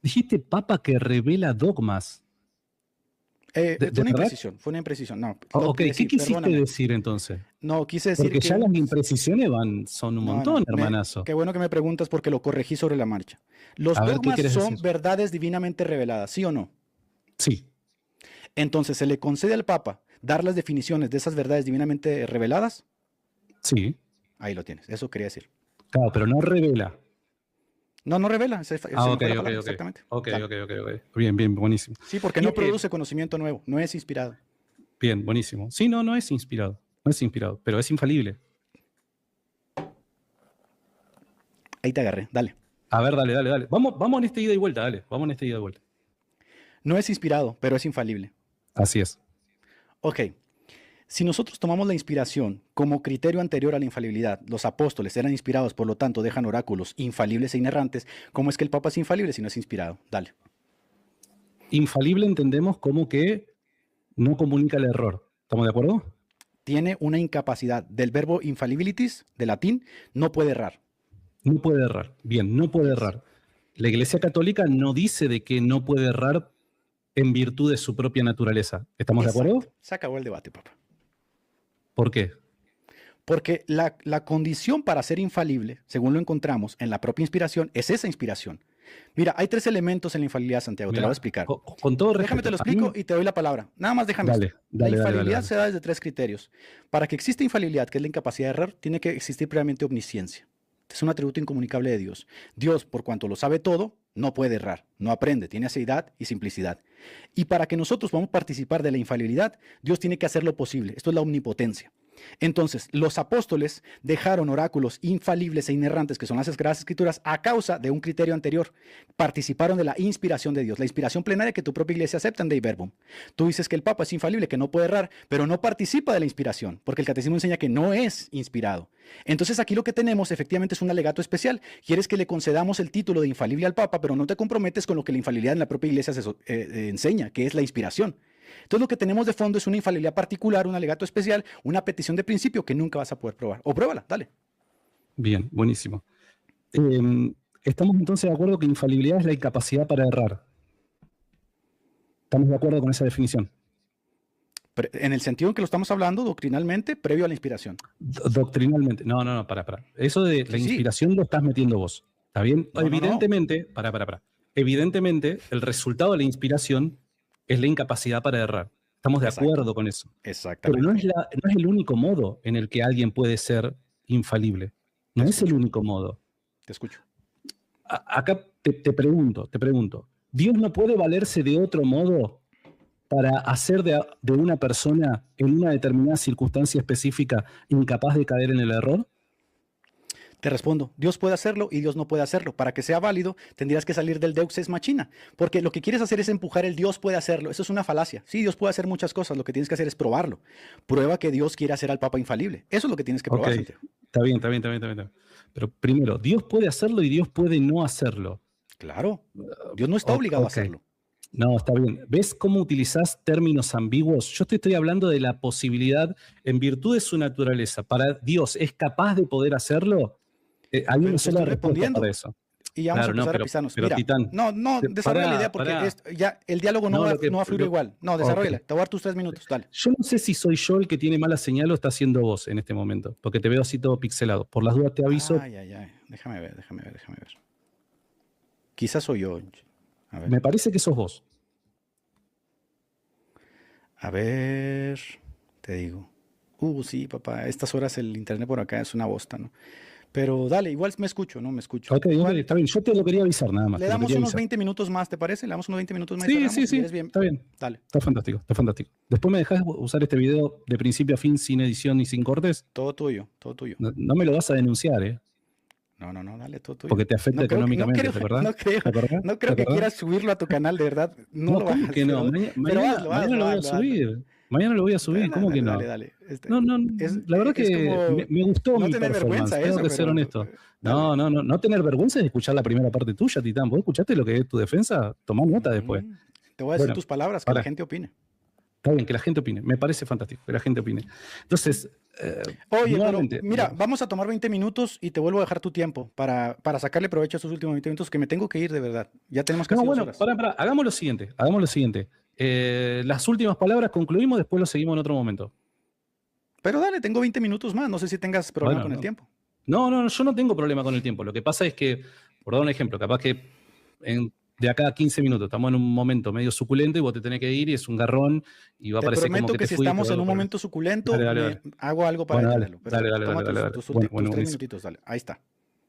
[SPEAKER 2] Dijiste papa que revela dogmas.
[SPEAKER 1] Fue una
[SPEAKER 2] verdad?
[SPEAKER 1] imprecisión, fue una imprecisión. No,
[SPEAKER 2] Ok, ¿qué quisiste decir entonces?
[SPEAKER 1] No, quise decir
[SPEAKER 2] Porque
[SPEAKER 1] que...
[SPEAKER 2] ya las imprecisiones son un montón, hermanazo.
[SPEAKER 1] Qué bueno que me preguntas porque lo corregí sobre la marcha. Los
[SPEAKER 2] A ver, ¿qué
[SPEAKER 1] dogmas
[SPEAKER 2] quieres
[SPEAKER 1] son
[SPEAKER 2] decir?
[SPEAKER 1] verdades divinamente reveladas, ¿sí o no?
[SPEAKER 2] Sí,
[SPEAKER 1] Entonces, ¿se le concede al Papa dar las definiciones de esas verdades divinamente reveladas?
[SPEAKER 2] sí.
[SPEAKER 1] Ahí lo tienes, eso quería decir.
[SPEAKER 2] Claro, pero no revela.
[SPEAKER 1] No, no revela, se me fue la palabra, exactamente.
[SPEAKER 2] Ok.
[SPEAKER 1] Dale.
[SPEAKER 2] Bien, buenísimo.
[SPEAKER 1] Sí, porque no produce conocimiento nuevo, no es inspirado.
[SPEAKER 2] Bien, buenísimo. Sí, no es inspirado. No es inspirado, pero es infalible.
[SPEAKER 1] Ahí te agarré, dale.
[SPEAKER 2] A ver, dale. Vamos en esta ida y vuelta, dale. Vamos en esta ida y vuelta.
[SPEAKER 1] No es inspirado, pero es infalible.
[SPEAKER 2] Así es.
[SPEAKER 1] Ok. Si nosotros tomamos la inspiración como criterio anterior a la infalibilidad, los apóstoles eran inspirados, por lo tanto dejan oráculos infalibles e inerrantes, ¿cómo es que el Papa es infalible si no es inspirado? Dale.
[SPEAKER 2] Infalible entendemos como que no comunica el error. ¿Estamos de acuerdo?
[SPEAKER 1] Tiene una incapacidad del verbo infallibilitis, de latín, no puede errar.
[SPEAKER 2] No puede errar. Bien, no puede errar. La Iglesia Católica no dice de que no puede errar en virtud de su propia naturaleza. ¿Estamos de acuerdo?
[SPEAKER 1] Se acabó el debate, Papa.
[SPEAKER 2] ¿Por qué?
[SPEAKER 1] Porque la condición para ser infalible, según lo encontramos en la propia inspiración, es esa inspiración. Mira, hay 3 elementos en la infalibilidad, Santiago, te lo voy a explicar.
[SPEAKER 2] Con todo respeto.
[SPEAKER 1] Déjame te lo explico y te doy la palabra. Nada más déjame esto. La infalibilidad se da desde 3 criterios. Para que exista infalibilidad, que es la incapacidad de errar, tiene que existir previamente omnisciencia. Es un atributo incomunicable de Dios. Dios, por cuanto lo sabe todo, no puede errar, no aprende, tiene aseidad y simplicidad. Y para que nosotros podamos participar de la infalibilidad, Dios tiene que hacer lo posible. Esto es la omnipotencia. Entonces, los apóstoles dejaron oráculos infalibles e inerrantes, que son las Sagradas Escrituras, a causa de un criterio anterior. Participaron de la inspiración de Dios, la inspiración plenaria que tu propia iglesia acepta en Dei Verbum. Tú dices que el Papa es infalible, que no puede errar, pero no participa de la inspiración, porque el catecismo enseña que no es inspirado. Entonces, aquí lo que tenemos efectivamente es un alegato especial. Quieres que le concedamos el título de infalible al Papa, pero no te comprometes con lo que la infalibilidad en la propia iglesia enseña, que es la inspiración. Entonces lo que tenemos de fondo es una infalibilidad particular, un alegato especial, una petición de principio que nunca vas a poder probar. O pruébala, dale.
[SPEAKER 2] Bien, buenísimo. Estamos entonces de acuerdo que infalibilidad es la incapacidad para errar. ¿Estamos de acuerdo con esa definición?
[SPEAKER 1] En el sentido en que lo estamos hablando doctrinalmente, previo a la inspiración.
[SPEAKER 2] Doctrinalmente. No, para. Eso de la inspiración lo estás metiendo vos. ¿Está bien?
[SPEAKER 1] No,
[SPEAKER 2] Evidentemente, para. Evidentemente, el resultado de la inspiración es la incapacidad para errar. Estamos de acuerdo con eso.
[SPEAKER 1] Exactamente.
[SPEAKER 2] Pero no es el único modo en el que alguien puede ser infalible. No es el único modo.
[SPEAKER 1] Te escucho.
[SPEAKER 2] Acá te pregunto, ¿Dios no puede valerse de otro modo para hacer de una persona en una determinada circunstancia específica incapaz de caer en el error?
[SPEAKER 1] Te respondo, Dios puede hacerlo y Dios no puede hacerlo. Para que sea válido, tendrías que salir del Deus ex machina, porque lo que quieres hacer es empujar el Dios puede hacerlo. Eso es una falacia. Sí, Dios puede hacer muchas cosas, lo que tienes que hacer es probarlo. Prueba que Dios quiere hacer al Papa infalible. Eso es lo que tienes que probar.
[SPEAKER 2] Okay. Está bien. Pero primero, Dios puede hacerlo y Dios puede no hacerlo.
[SPEAKER 1] Claro, Dios no está obligado a hacerlo.
[SPEAKER 2] No, está bien. ¿Ves cómo utilizás términos ambiguos? Yo te estoy hablando de la posibilidad, en virtud de su naturaleza, para Dios, ¿es capaz de poder hacerlo? Hay una sola respuesta para eso.
[SPEAKER 1] Y ya vamos a empezar a pisarnos.
[SPEAKER 2] Pero
[SPEAKER 1] Mira,
[SPEAKER 2] Titán,
[SPEAKER 1] desarrolla la idea porque ya el diálogo no va a fluir igual. No, desarrolla. Te voy a dar tus 3 minutos, dale.
[SPEAKER 2] Yo no sé si soy yo el que tiene mala señal o está siendo vos en este momento, porque te veo así todo pixelado. Por las dudas te aviso.
[SPEAKER 1] Ay. Déjame ver. Quizás soy yo. A ver.
[SPEAKER 2] Me parece que sos vos.
[SPEAKER 1] A ver, te digo. Sí, papá, a estas horas el internet por acá es una bosta, ¿no? Pero dale, igual me escucho, ¿no? Me escucho.
[SPEAKER 2] Ok, está bien. Yo te lo quería avisar nada más.
[SPEAKER 1] Le damos unos 20 minutos más, ¿te parece? Le damos unos 20 minutos más.
[SPEAKER 2] Sí,
[SPEAKER 1] bien.
[SPEAKER 2] Está bien.
[SPEAKER 1] Dale.
[SPEAKER 2] Está fantástico. Después me dejas usar este video de principio a fin sin edición y sin cortes.
[SPEAKER 1] Todo tuyo.
[SPEAKER 2] No me lo vas a denunciar, ¿eh?
[SPEAKER 1] No, dale, todo tuyo.
[SPEAKER 2] Porque te afecta económicamente, ¿verdad?
[SPEAKER 1] No creo que quieras subirlo a tu canal, de verdad. No lo vas a hacer.
[SPEAKER 2] Que no. Mañana lo voy a subir. Mañana lo voy a subir, ¿cómo que no?
[SPEAKER 1] Dale.
[SPEAKER 2] No, la verdad que me gustó mi performance, tengo que ser honesto. No tener vergüenza es escuchar la primera parte tuya, Titán. ¿Vos escuchaste lo que es tu defensa? Tomá nota después.
[SPEAKER 1] Te voy a decir tus palabras, que la gente opine.
[SPEAKER 2] Está bien, que la gente opine. Me parece fantástico, que la gente opine. Entonces,
[SPEAKER 1] oye, pero mira, vamos a tomar 20 minutos y te vuelvo a dejar tu tiempo para sacarle provecho a estos últimos 20 minutos, que me tengo que ir de verdad. Ya tenemos casi 2 horas.
[SPEAKER 2] Pará, hagamos lo siguiente. Las últimas palabras concluimos, después lo seguimos en otro momento.
[SPEAKER 1] Pero dale, tengo 20 minutos más. No sé si tengas problema con el tiempo.
[SPEAKER 2] No, yo no tengo problema con el tiempo. Lo que pasa es que, por dar un ejemplo, capaz que de acá a 15 minutos estamos en un momento medio suculento y vos te tenés que ir y es un garrón y va a parecer como que te
[SPEAKER 1] si
[SPEAKER 2] fuiste,
[SPEAKER 1] estamos en un momento suculento, dale. Hago algo para detenerlo.
[SPEAKER 2] Dale.
[SPEAKER 1] Tus 3 minutitos, dale. Ahí está.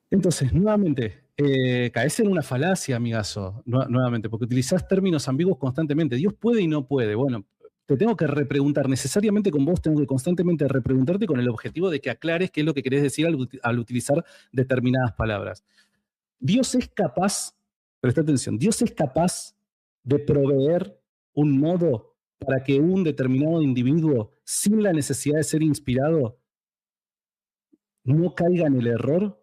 [SPEAKER 2] Entonces, nuevamente, caes en una falacia, amigazo, nuevamente, porque utilizás términos ambiguos constantemente. Dios puede y no puede. Bueno, te tengo que repreguntar, necesariamente con vos tengo que constantemente repreguntarte con el objetivo de que aclares qué es lo que querés decir al utilizar determinadas palabras. Dios es capaz, presta atención, Dios es capaz de proveer un modo para que un determinado individuo, sin la necesidad de ser inspirado, no caiga en el error.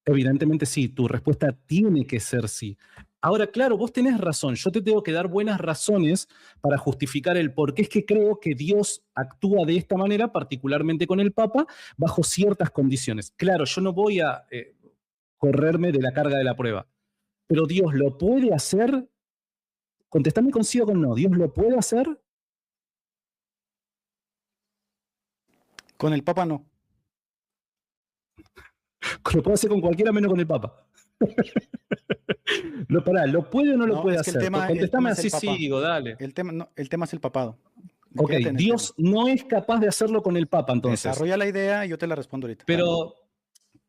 [SPEAKER 2] Evidentemente sí, tu respuesta tiene que ser sí. Ahora, claro, vos tenés razón, yo te tengo que dar buenas razones para justificar el por qué es que creo que Dios actúa de esta manera, particularmente con el Papa, bajo ciertas condiciones. Claro, yo no voy a correrme de la carga de la prueba, pero Dios lo puede hacer. Contestame con sí o con no. ¿Dios lo puede hacer?
[SPEAKER 1] Con el Papa no.
[SPEAKER 2] Lo puede hacer con cualquiera menos con el Papa. ¿Lo puede o no lo puede hacer? Contestame así, sigo, dale.
[SPEAKER 1] El tema es el papado.
[SPEAKER 2] Ok, Dios no es capaz de hacerlo con el Papa, entonces.
[SPEAKER 1] Desarrolla la idea y yo te la respondo ahorita.
[SPEAKER 2] Pero,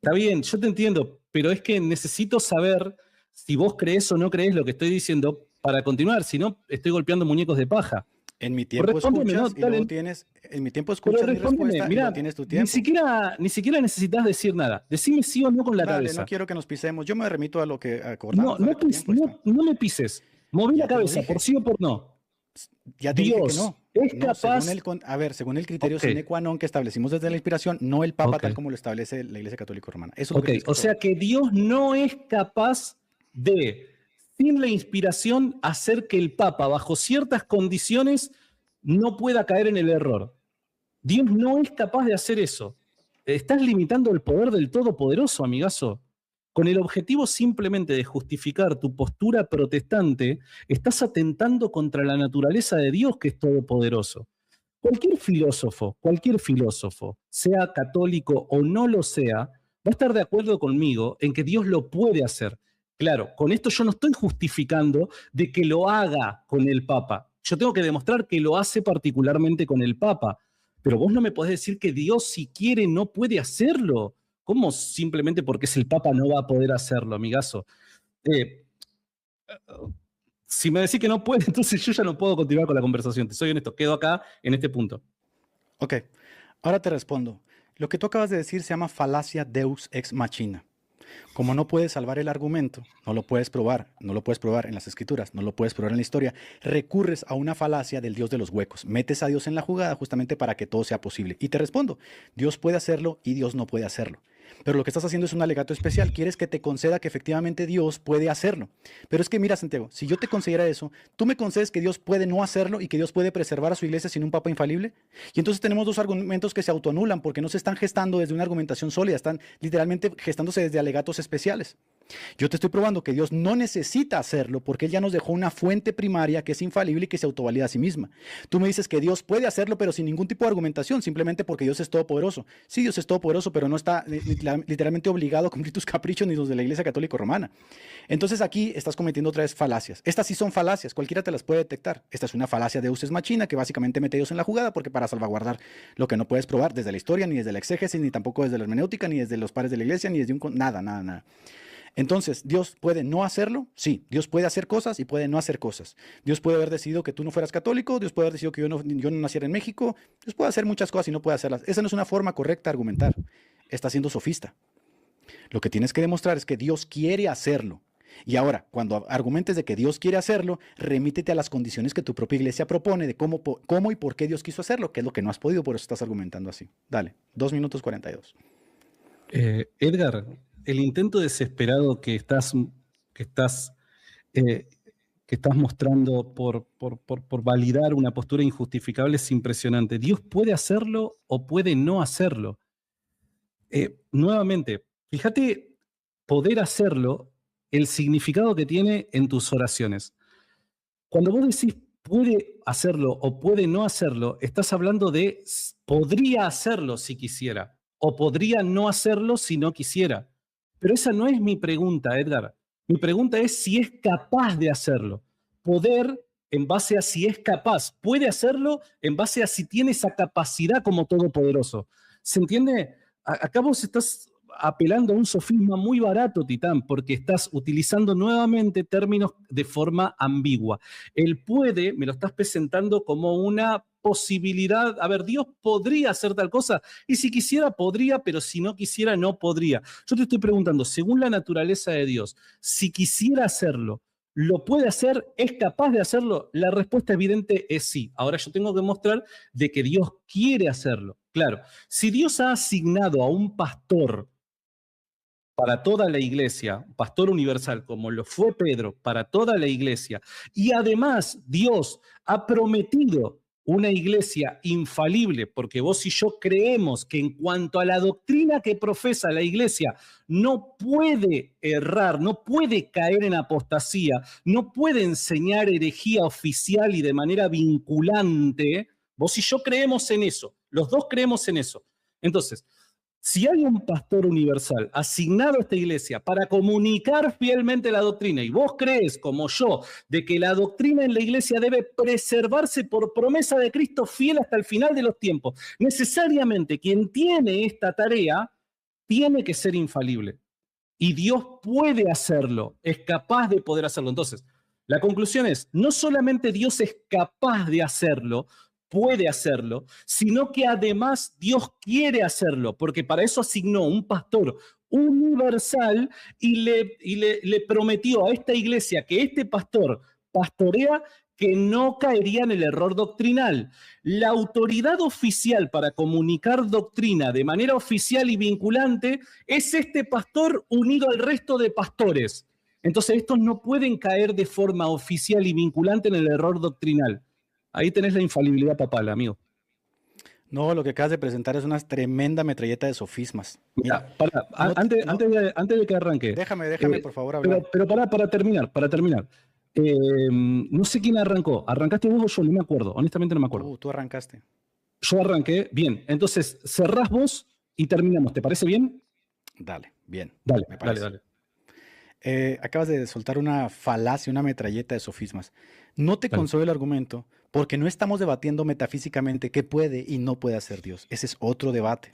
[SPEAKER 2] está bien, yo te entiendo, pero es que necesito saber si vos crees o no crees lo que estoy diciendo para continuar, si no, estoy golpeando muñecos de paja.
[SPEAKER 1] En mi tiempo escuchas y luego tienes... En mi tiempo escuchas mi respuesta y luego tienes tu tiempo.
[SPEAKER 2] Ni siquiera necesitas decir nada. Decime sí o no con la cabeza.
[SPEAKER 1] No quiero que nos pisemos. Yo me remito a lo que acordamos.
[SPEAKER 2] No me pises. Moví la cabeza, por sí o por no.
[SPEAKER 1] Ya te dije que no.
[SPEAKER 2] Es capaz...
[SPEAKER 1] según el criterio sine qua non que establecimos desde la inspiración, no el Papa tal como lo establece la Iglesia Católica Romana. Eso es lo que
[SPEAKER 2] sea que Dios no es capaz de, sin la inspiración, hacer que el Papa, bajo ciertas condiciones, no pueda caer en el error. Dios no es capaz de hacer eso. Estás limitando el poder del Todopoderoso, amigazo. Con el objetivo simplemente de justificar tu postura protestante, estás atentando contra la naturaleza de Dios, que es todopoderoso. Cualquier filósofo, sea católico o no lo sea, va a estar de acuerdo conmigo en que Dios lo puede hacer. Claro, con esto yo no estoy justificando de que lo haga con el Papa. Yo tengo que demostrar que lo hace particularmente con el Papa. Pero vos no me podés decir que Dios, si quiere, no puede hacerlo. ¿Cómo simplemente porque es el Papa no va a poder hacerlo, amigazo? Si me decís que no puede, entonces yo ya no puedo continuar con la conversación. Te soy honesto, quedo acá en este punto.
[SPEAKER 1] Ok, ahora te respondo. Lo que tú acabas de decir se llama falacia deus ex machina. Como no puedes salvar el argumento, no lo puedes probar en las escrituras, no lo puedes probar en la historia, recurres a una falacia del Dios de los huecos. Metes a Dios en la jugada justamente para que todo sea posible. Y te respondo, Dios puede hacerlo y Dios no puede hacerlo. Pero lo que estás haciendo es un alegato especial. Quieres que te conceda que efectivamente Dios puede hacerlo. Pero es que mira, Santiago, si yo te concediera eso, ¿tú me concedes que Dios puede no hacerlo y que Dios puede preservar a su iglesia sin un papa infalible? Y entonces tenemos dos argumentos que se autoanulan porque no se están gestando desde una argumentación sólida, están literalmente gestándose desde alegatos especiales. Yo te estoy probando que Dios no necesita hacerlo porque Él ya nos dejó una fuente primaria que es infalible y que se autovalida a sí misma. Tú me dices que Dios puede hacerlo pero sin ningún tipo de argumentación, simplemente porque Dios es todopoderoso. Sí, Dios es todopoderoso, pero no está literalmente obligado a cumplir tus caprichos ni los de la Iglesia Católica Romana. Entonces aquí estás cometiendo otra vez falacias. Estas sí son falacias, cualquiera te las puede detectar. Esta es una falacia de Deus ex machina que básicamente mete a Dios en la jugada porque para salvaguardar lo que no puedes probar desde la historia, ni desde la exégesis, ni tampoco desde la hermenéutica, ni desde los padres de la Iglesia, ni desde nada. Entonces, ¿Dios puede no hacerlo? Sí, Dios puede hacer cosas y puede no hacer cosas. Dios puede haber decidido que tú no fueras católico, Dios puede haber decidido que yo no naciera en México, Dios puede hacer muchas cosas y no puede hacerlas. Esa no es una forma correcta de argumentar. Está siendo sofista. Lo que tienes que demostrar es que Dios quiere hacerlo. Y ahora, cuando argumentes de que Dios quiere hacerlo, remítete a las condiciones que tu propia iglesia propone de cómo y por qué Dios quiso hacerlo, que es lo que no has podido, por eso estás argumentando así. Dale, 2 minutos 42.
[SPEAKER 2] Edgar, el intento desesperado que estás mostrando por validar una postura injustificable es impresionante. Dios puede hacerlo o puede no hacerlo. Nuevamente, fíjate poder hacerlo, el significado que tiene en tus oraciones. Cuando vos decís puede hacerlo o puede no hacerlo, estás hablando de podría hacerlo si quisiera o podría no hacerlo si no quisiera. Pero esa no es mi pregunta, Edgar. Mi pregunta es si es capaz de hacerlo. Poder en base a si es capaz. Puede hacerlo en base a si tiene esa capacidad como todopoderoso. ¿Se entiende? Acá vos estás apelando a un sofisma muy barato, Titán, porque estás utilizando nuevamente términos de forma ambigua. El puede me lo estás presentando como una posibilidad. A ver, Dios podría hacer tal cosa, y si quisiera, podría, pero si no quisiera, no podría. Yo te estoy preguntando, según la naturaleza de Dios, si quisiera hacerlo, ¿lo puede hacer? ¿Es capaz de hacerlo? La respuesta evidente es sí. Ahora yo tengo que mostrar de que Dios quiere hacerlo. Claro, si Dios ha asignado a un pastor para toda la iglesia, pastor universal, como lo fue Pedro, para toda la iglesia, y además Dios ha prometido una iglesia infalible, porque vos y yo creemos que en cuanto a la doctrina que profesa la iglesia, no puede errar, no puede caer en apostasía, no puede enseñar herejía oficial y de manera vinculante. Vos y yo creemos en eso, los dos creemos en eso. Entonces, si hay un pastor universal asignado a esta iglesia para comunicar fielmente la doctrina, y vos crees, como yo, de que la doctrina en la iglesia debe preservarse por promesa de Cristo fiel hasta el final de los tiempos, necesariamente quien tiene esta tarea tiene que ser infalible. Y Dios puede hacerlo, es capaz de poder hacerlo. Entonces, la conclusión es, no solamente Dios es capaz de hacerlo, puede hacerlo, sino que además Dios quiere hacerlo, porque para eso asignó un pastor universal y le prometió a esta iglesia que este pastor pastorea, que no caería en el error doctrinal. La autoridad oficial para comunicar doctrina de manera oficial y vinculante es este pastor unido al resto de pastores. Entonces estos no pueden caer de forma oficial y vinculante en el error doctrinal. Ahí tenés la infalibilidad papal, amigo.
[SPEAKER 1] No, lo que acabas de presentar es una tremenda metralleta de sofismas. Mira,
[SPEAKER 2] Mira, para,
[SPEAKER 1] no,
[SPEAKER 2] antes de que arranque,
[SPEAKER 1] déjame por favor hablar.
[SPEAKER 2] pero para terminar. No sé quién arrancó. ¿Arrancaste vos o yo? No me acuerdo, honestamente no me acuerdo.
[SPEAKER 1] Tú arrancaste.
[SPEAKER 2] Yo arranqué, bien. Entonces, cerrás vos y terminamos. ¿Te parece bien?
[SPEAKER 1] Dale, bien.
[SPEAKER 2] Dale,
[SPEAKER 1] Me parece.
[SPEAKER 2] dale.
[SPEAKER 1] Acabas de soltar una falacia, una metralleta de sofismas. No te
[SPEAKER 2] Dale.
[SPEAKER 1] consuelo el argumento porque no estamos debatiendo metafísicamente qué puede y no puede hacer Dios. Ese es otro debate.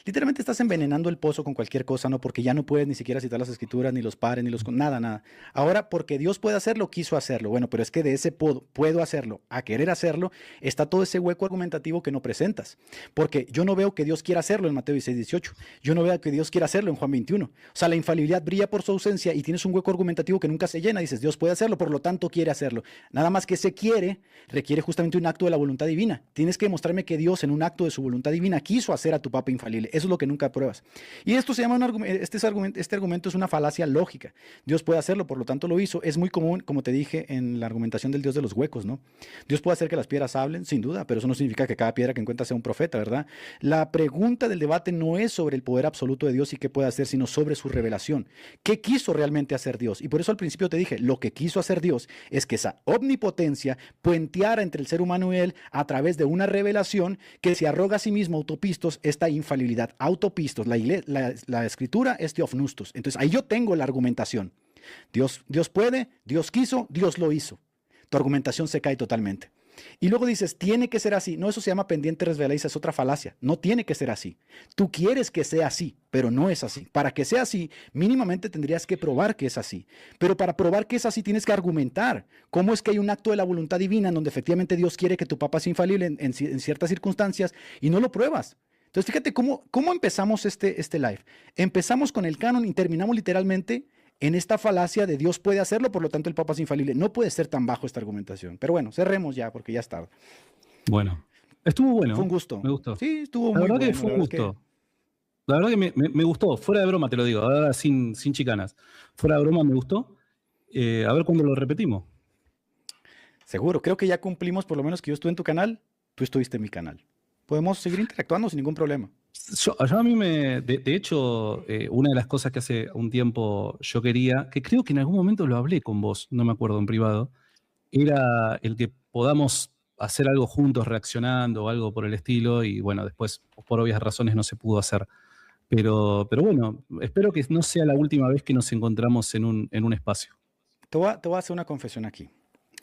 [SPEAKER 1] Literalmente estás envenenando el pozo con cualquier cosa, ¿no? Porque ya no puedes ni siquiera citar las escrituras, ni los pares, nada. Ahora, porque Dios puede hacerlo, quiso hacerlo. Bueno, pero es que de ese puedo hacerlo a querer hacerlo, está todo ese hueco argumentativo que no presentas. Porque yo no veo que Dios quiera hacerlo en Mateo 16, 18. Yo no veo que Dios quiera hacerlo en Juan 21. O sea, la infalibilidad brilla por su ausencia y tienes un hueco argumentativo que nunca se llena. Dices, Dios puede hacerlo, por lo tanto quiere hacerlo. Nada más que ese quiere requiere justamente un acto de la voluntad divina. Tienes que demostrarme que Dios en un acto de su voluntad divina quiso hacer a tu Papa infalible. Eso es lo que nunca pruebas. Y esto se llama este argumento es una falacia lógica. Dios puede hacerlo, por lo tanto lo hizo. Es muy común, como te dije, en la argumentación del Dios de los huecos, ¿no? Dios puede hacer que las piedras hablen, sin duda, pero eso no significa que cada piedra que encuentra sea un profeta, ¿verdad? La pregunta del debate no es sobre el poder absoluto de Dios y qué puede hacer, sino sobre su revelación. ¿Qué quiso realmente hacer Dios? Y por eso al principio te dije, lo que quiso hacer Dios es que esa omnipotencia puenteara entre el ser humano y él a través de una revelación que se arroga a sí mismo autopistos esta infalibilidad. Autopistos, la escritura es teofnustos. Entonces ahí yo tengo la argumentación. Dios puede, Dios quiso, Dios lo hizo. Tu argumentación se cae totalmente. Y luego dices, tiene que ser así. No, eso se llama pendiente resbaladiza, es otra falacia. No tiene que ser así. Tú quieres que sea así, pero no es así. Para que sea así, mínimamente tendrías que probar que es así. Pero para probar que es así, tienes que argumentar cómo es que hay un acto de la voluntad divina en donde efectivamente Dios quiere que tu Papa sea infalible en ciertas circunstancias y no lo pruebas. Entonces, fíjate cómo empezamos este live. Empezamos con el canon y terminamos literalmente en esta falacia de Dios puede hacerlo, por lo tanto el Papa es infalible. No puede ser tan bajo esta argumentación. Pero bueno, cerremos ya, porque ya es tarde.
[SPEAKER 2] Bueno, estuvo bueno.
[SPEAKER 1] Fue un gusto.
[SPEAKER 2] Me gustó.
[SPEAKER 1] Sí, estuvo
[SPEAKER 2] La
[SPEAKER 1] muy
[SPEAKER 2] verdad
[SPEAKER 1] bueno.
[SPEAKER 2] que fue un gusto. La verdad que me gustó. Fuera de broma te lo digo. Ahora sin chicanas. Fuera de broma me gustó. A ver cuándo lo repetimos.
[SPEAKER 1] Seguro. Creo que ya cumplimos, por lo menos que yo estuve en tu canal, tú estuviste en mi canal. Podemos seguir interactuando sin ningún problema.
[SPEAKER 2] Yo a mí de hecho, una de las cosas que hace un tiempo yo quería, que creo que en algún momento lo hablé con vos, no me acuerdo, en privado, era el que podamos hacer algo juntos reaccionando o algo por el estilo, y bueno, después por obvias razones no se pudo hacer. Pero bueno, espero que no sea la última vez que nos encontramos en un espacio.
[SPEAKER 1] Te voy a hacer una confesión aquí.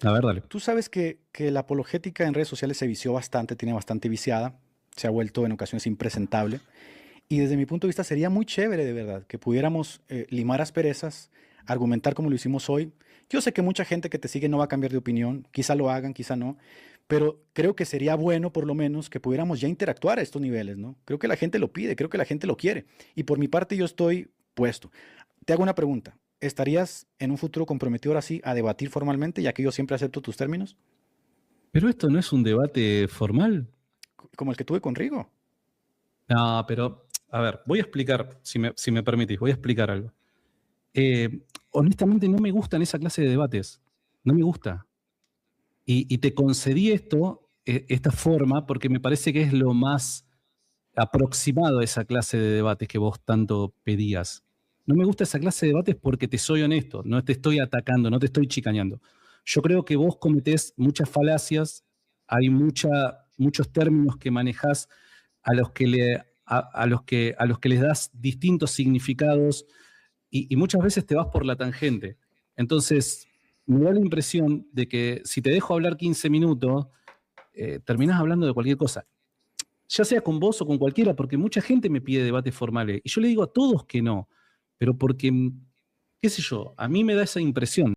[SPEAKER 2] A ver, dale.
[SPEAKER 1] Tú sabes que la apologética en redes sociales se vició bastante, tiene bastante viciada, se ha vuelto en ocasiones impresentable. Y desde mi punto de vista sería muy chévere, de verdad, que pudiéramos limar asperezas, argumentar como lo hicimos hoy. Yo sé que mucha gente que te sigue no va a cambiar de opinión, quizá lo hagan, quizá no, pero creo que sería bueno, por lo menos, que pudiéramos ya interactuar a estos niveles, ¿no? Creo que la gente lo pide, creo que la gente lo quiere. Y por mi parte yo estoy puesto. Te hago una pregunta. ¿Estarías en un futuro comprometido ahora sí a debatir formalmente, ya que yo siempre acepto tus términos?
[SPEAKER 2] ¿Pero esto no es un debate formal?
[SPEAKER 1] Como el que tuve con Rigo.
[SPEAKER 2] No, pero, a ver, voy a explicar, si me permitís, voy a explicar algo. Honestamente no me gustan esa clase de debates. No me gusta. Y te concedí esta forma, porque me parece que es lo más aproximado a esa clase de debates que vos tanto pedías. No me gusta esa clase de debates porque te soy honesto, no te estoy atacando, no te estoy chicaneando. Yo creo que vos cometés muchas falacias, hay muchos términos que manejás a los que les das distintos significados y muchas veces te vas por la tangente. Entonces, me da la impresión de que si te dejo hablar 15 minutos, terminás hablando de cualquier cosa. Ya sea con vos o con cualquiera, porque mucha gente me pide debates formales. Y yo le digo a todos que no, pero porque, qué sé yo, a mí me da esa impresión.